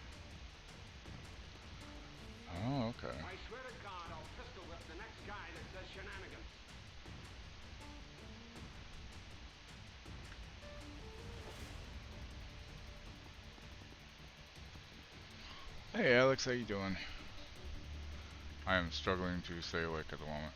Oh, okay. I swear to God, I'll pistol whip the next guy that says shenanigans. Hey, Alex, how you doing? I am struggling to stay awake at the moment.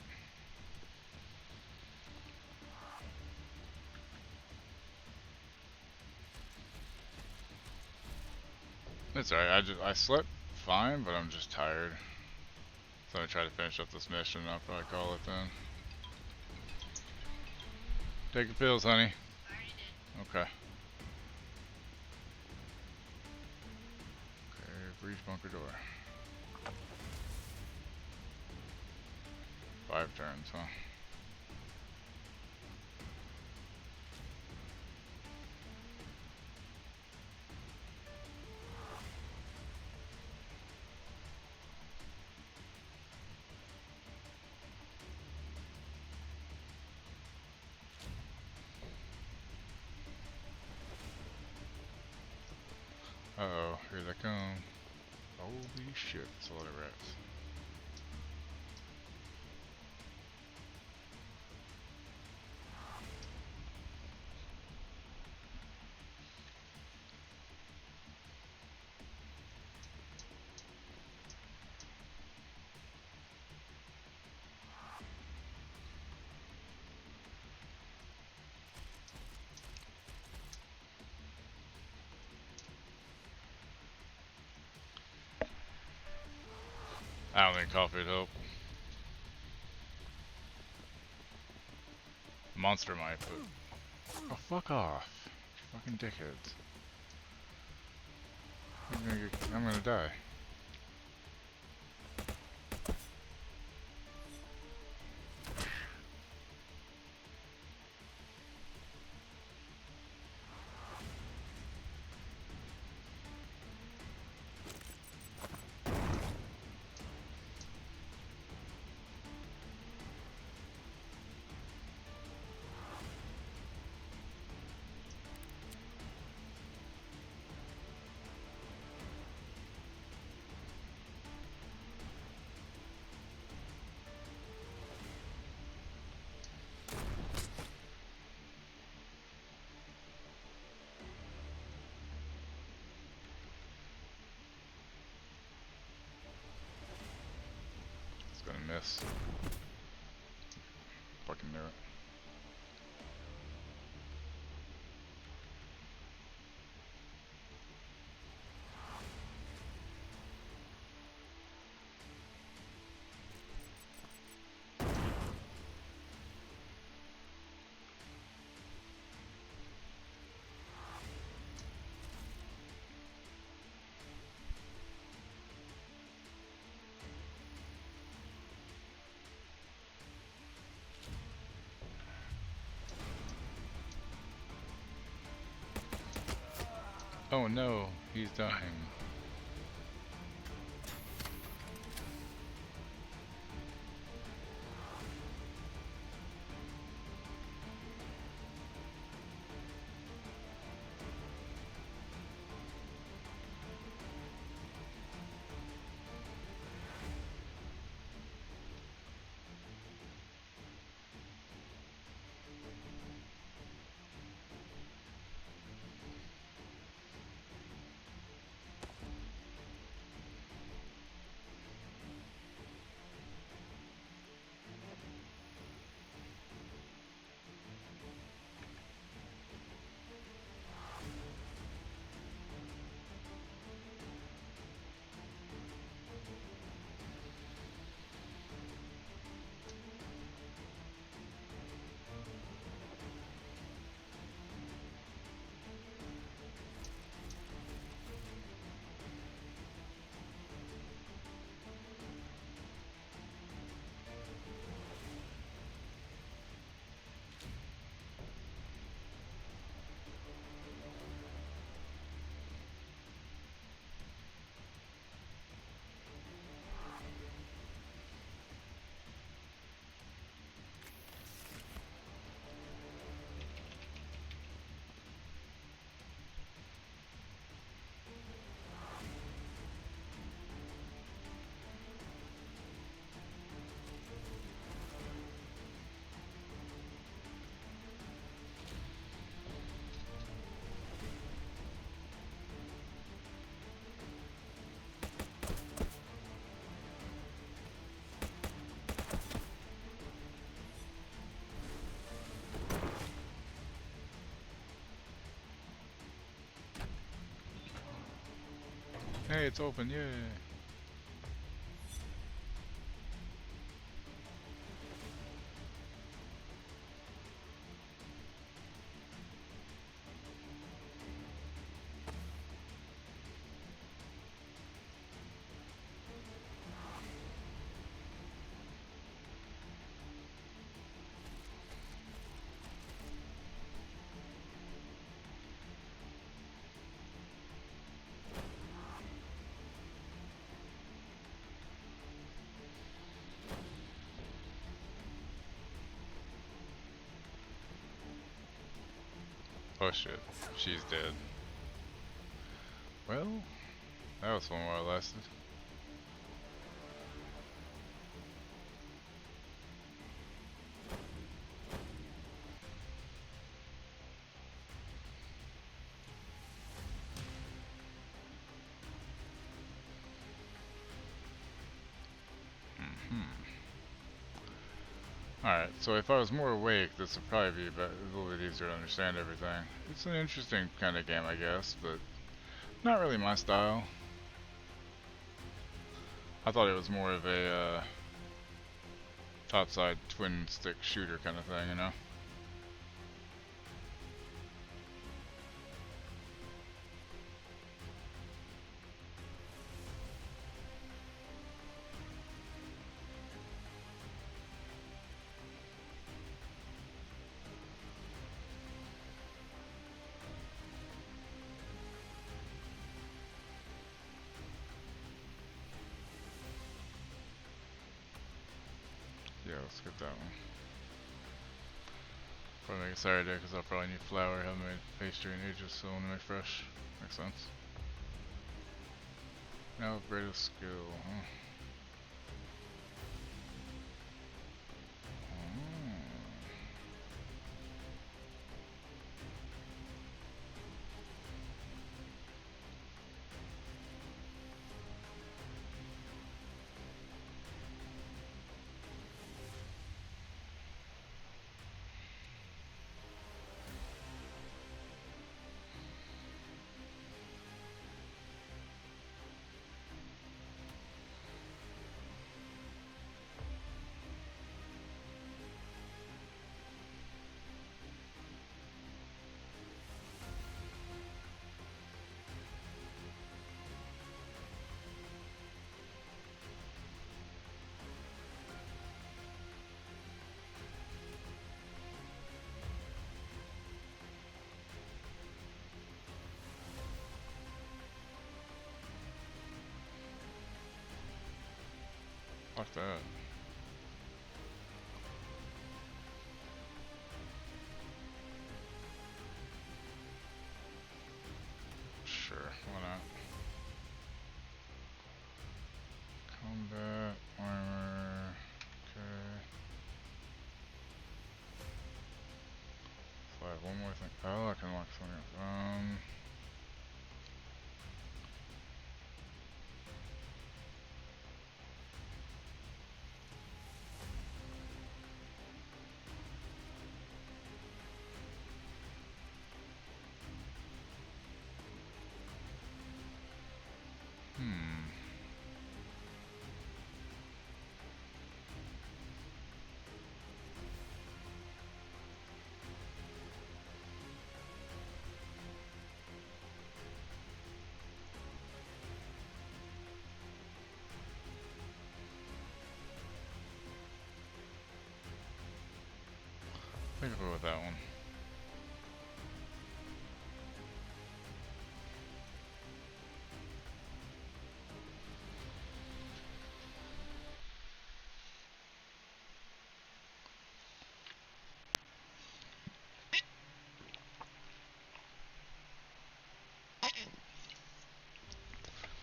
It's alright. I slept fine, but I'm just tired. So I try to finish up this mission. I'll probably call it then. Take your pills, honey. I already did. Okay. Okay, breach bunker door. 5 turns, huh? Uh-oh, here they come. Holy shit, it's a lot of rats. I don't think coffee would help. Monster might, but... Oh, fuck off. Fucking dickheads. I'm gonna die. It's gonna miss. Fucking knew it. Oh no, he's dying. Hey, it's open, yay! Oh shit, she's dead. Well, that was fun while it lasted. Alright, so if I was more awake, this would probably be a little bit easier to understand everything. It's an interesting kind of game, I guess, but not really my style. I thought it was more of a topside twin stick shooter kind of thing, you know? Yeah, let's get that one. Probably make a Saturday because I'll probably need flour. I haven't made pastry in ages, so I want to make fresh. Makes sense. Now upgrade a skill, huh? Oh. got that. Sure, why not? Combat armor. Okay. So I have one more thing. Oh, I can unlock something else. Hmm. I think I'll go with that one.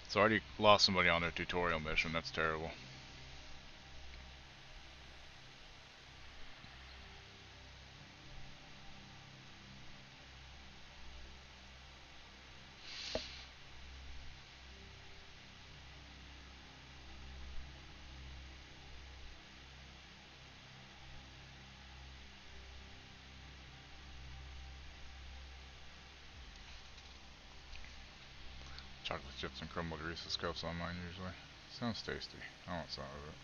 So I already lost somebody on their tutorial mission. That's terrible. Chocolate chips and crumbled Reese's Cups on mine usually. Sounds tasty. I want some of it.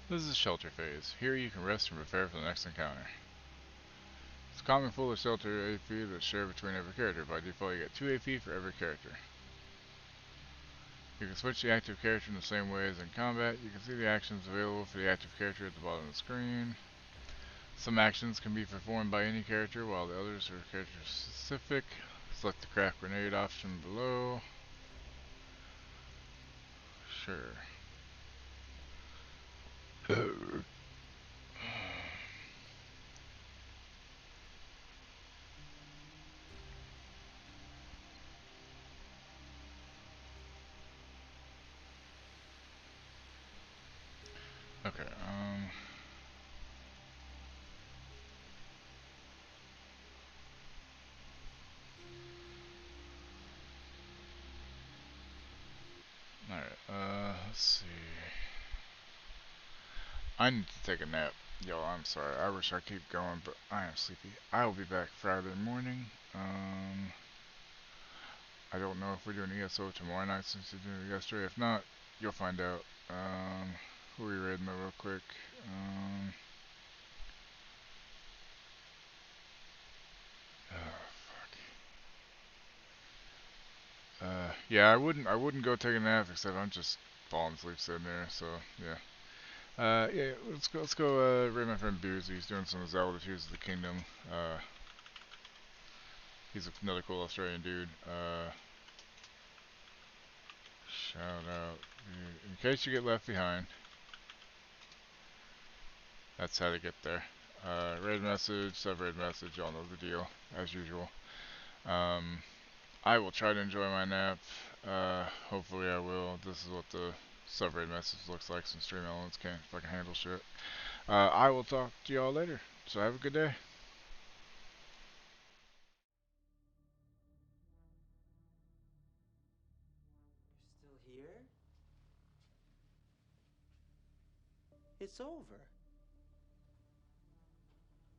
This is the shelter phase. Here you can rest and prepare for the next encounter. It's common full of shelter AP that's shared between every character. By default, you get 2 AP for every character. You can switch the active character in the same way as in combat. You can see the actions available for the active character at the bottom of the screen. Some actions can be performed by any character, while the others are character specific. Select the craft grenade option below. Sure. Okay, alright, let's see. I need to take a nap. Yo, I'm sorry. I wish I could keep going, but I am sleepy. I will be back Friday morning. I don't know if we're doing ESO tomorrow night since you did it yesterday. If not, you'll find out. Who are we raiding though real quick? Oh, fuck. Yeah, I wouldn't go take a nap except I'm just falling asleep sitting there, so yeah. Yeah, let's go raid my friend Beers. He's doing some Zelda Tears of the Kingdom. He's another cool Australian dude. Shout out. In case you get left behind, that's how to get there. Raid message, sub-raid message, y'all know the deal, as usual. Um, I will try to enjoy my nap. Hopefully I will. This is what the sub-raid message looks like since Stream Elements can't fucking handle shit. I will talk to y'all later. So have a good day. You're still here? It's over.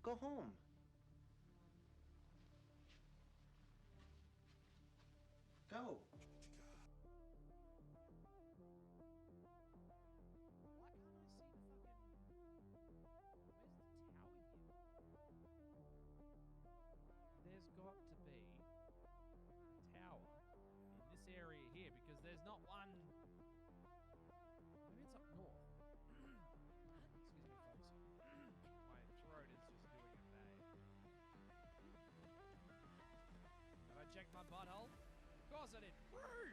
Go home. Go. There's got to be a tower in this area here because there's not one. Maybe it's up north. Excuse me, folks. My throat is just doing a bad. checked my butthole? Of course I did. Rude!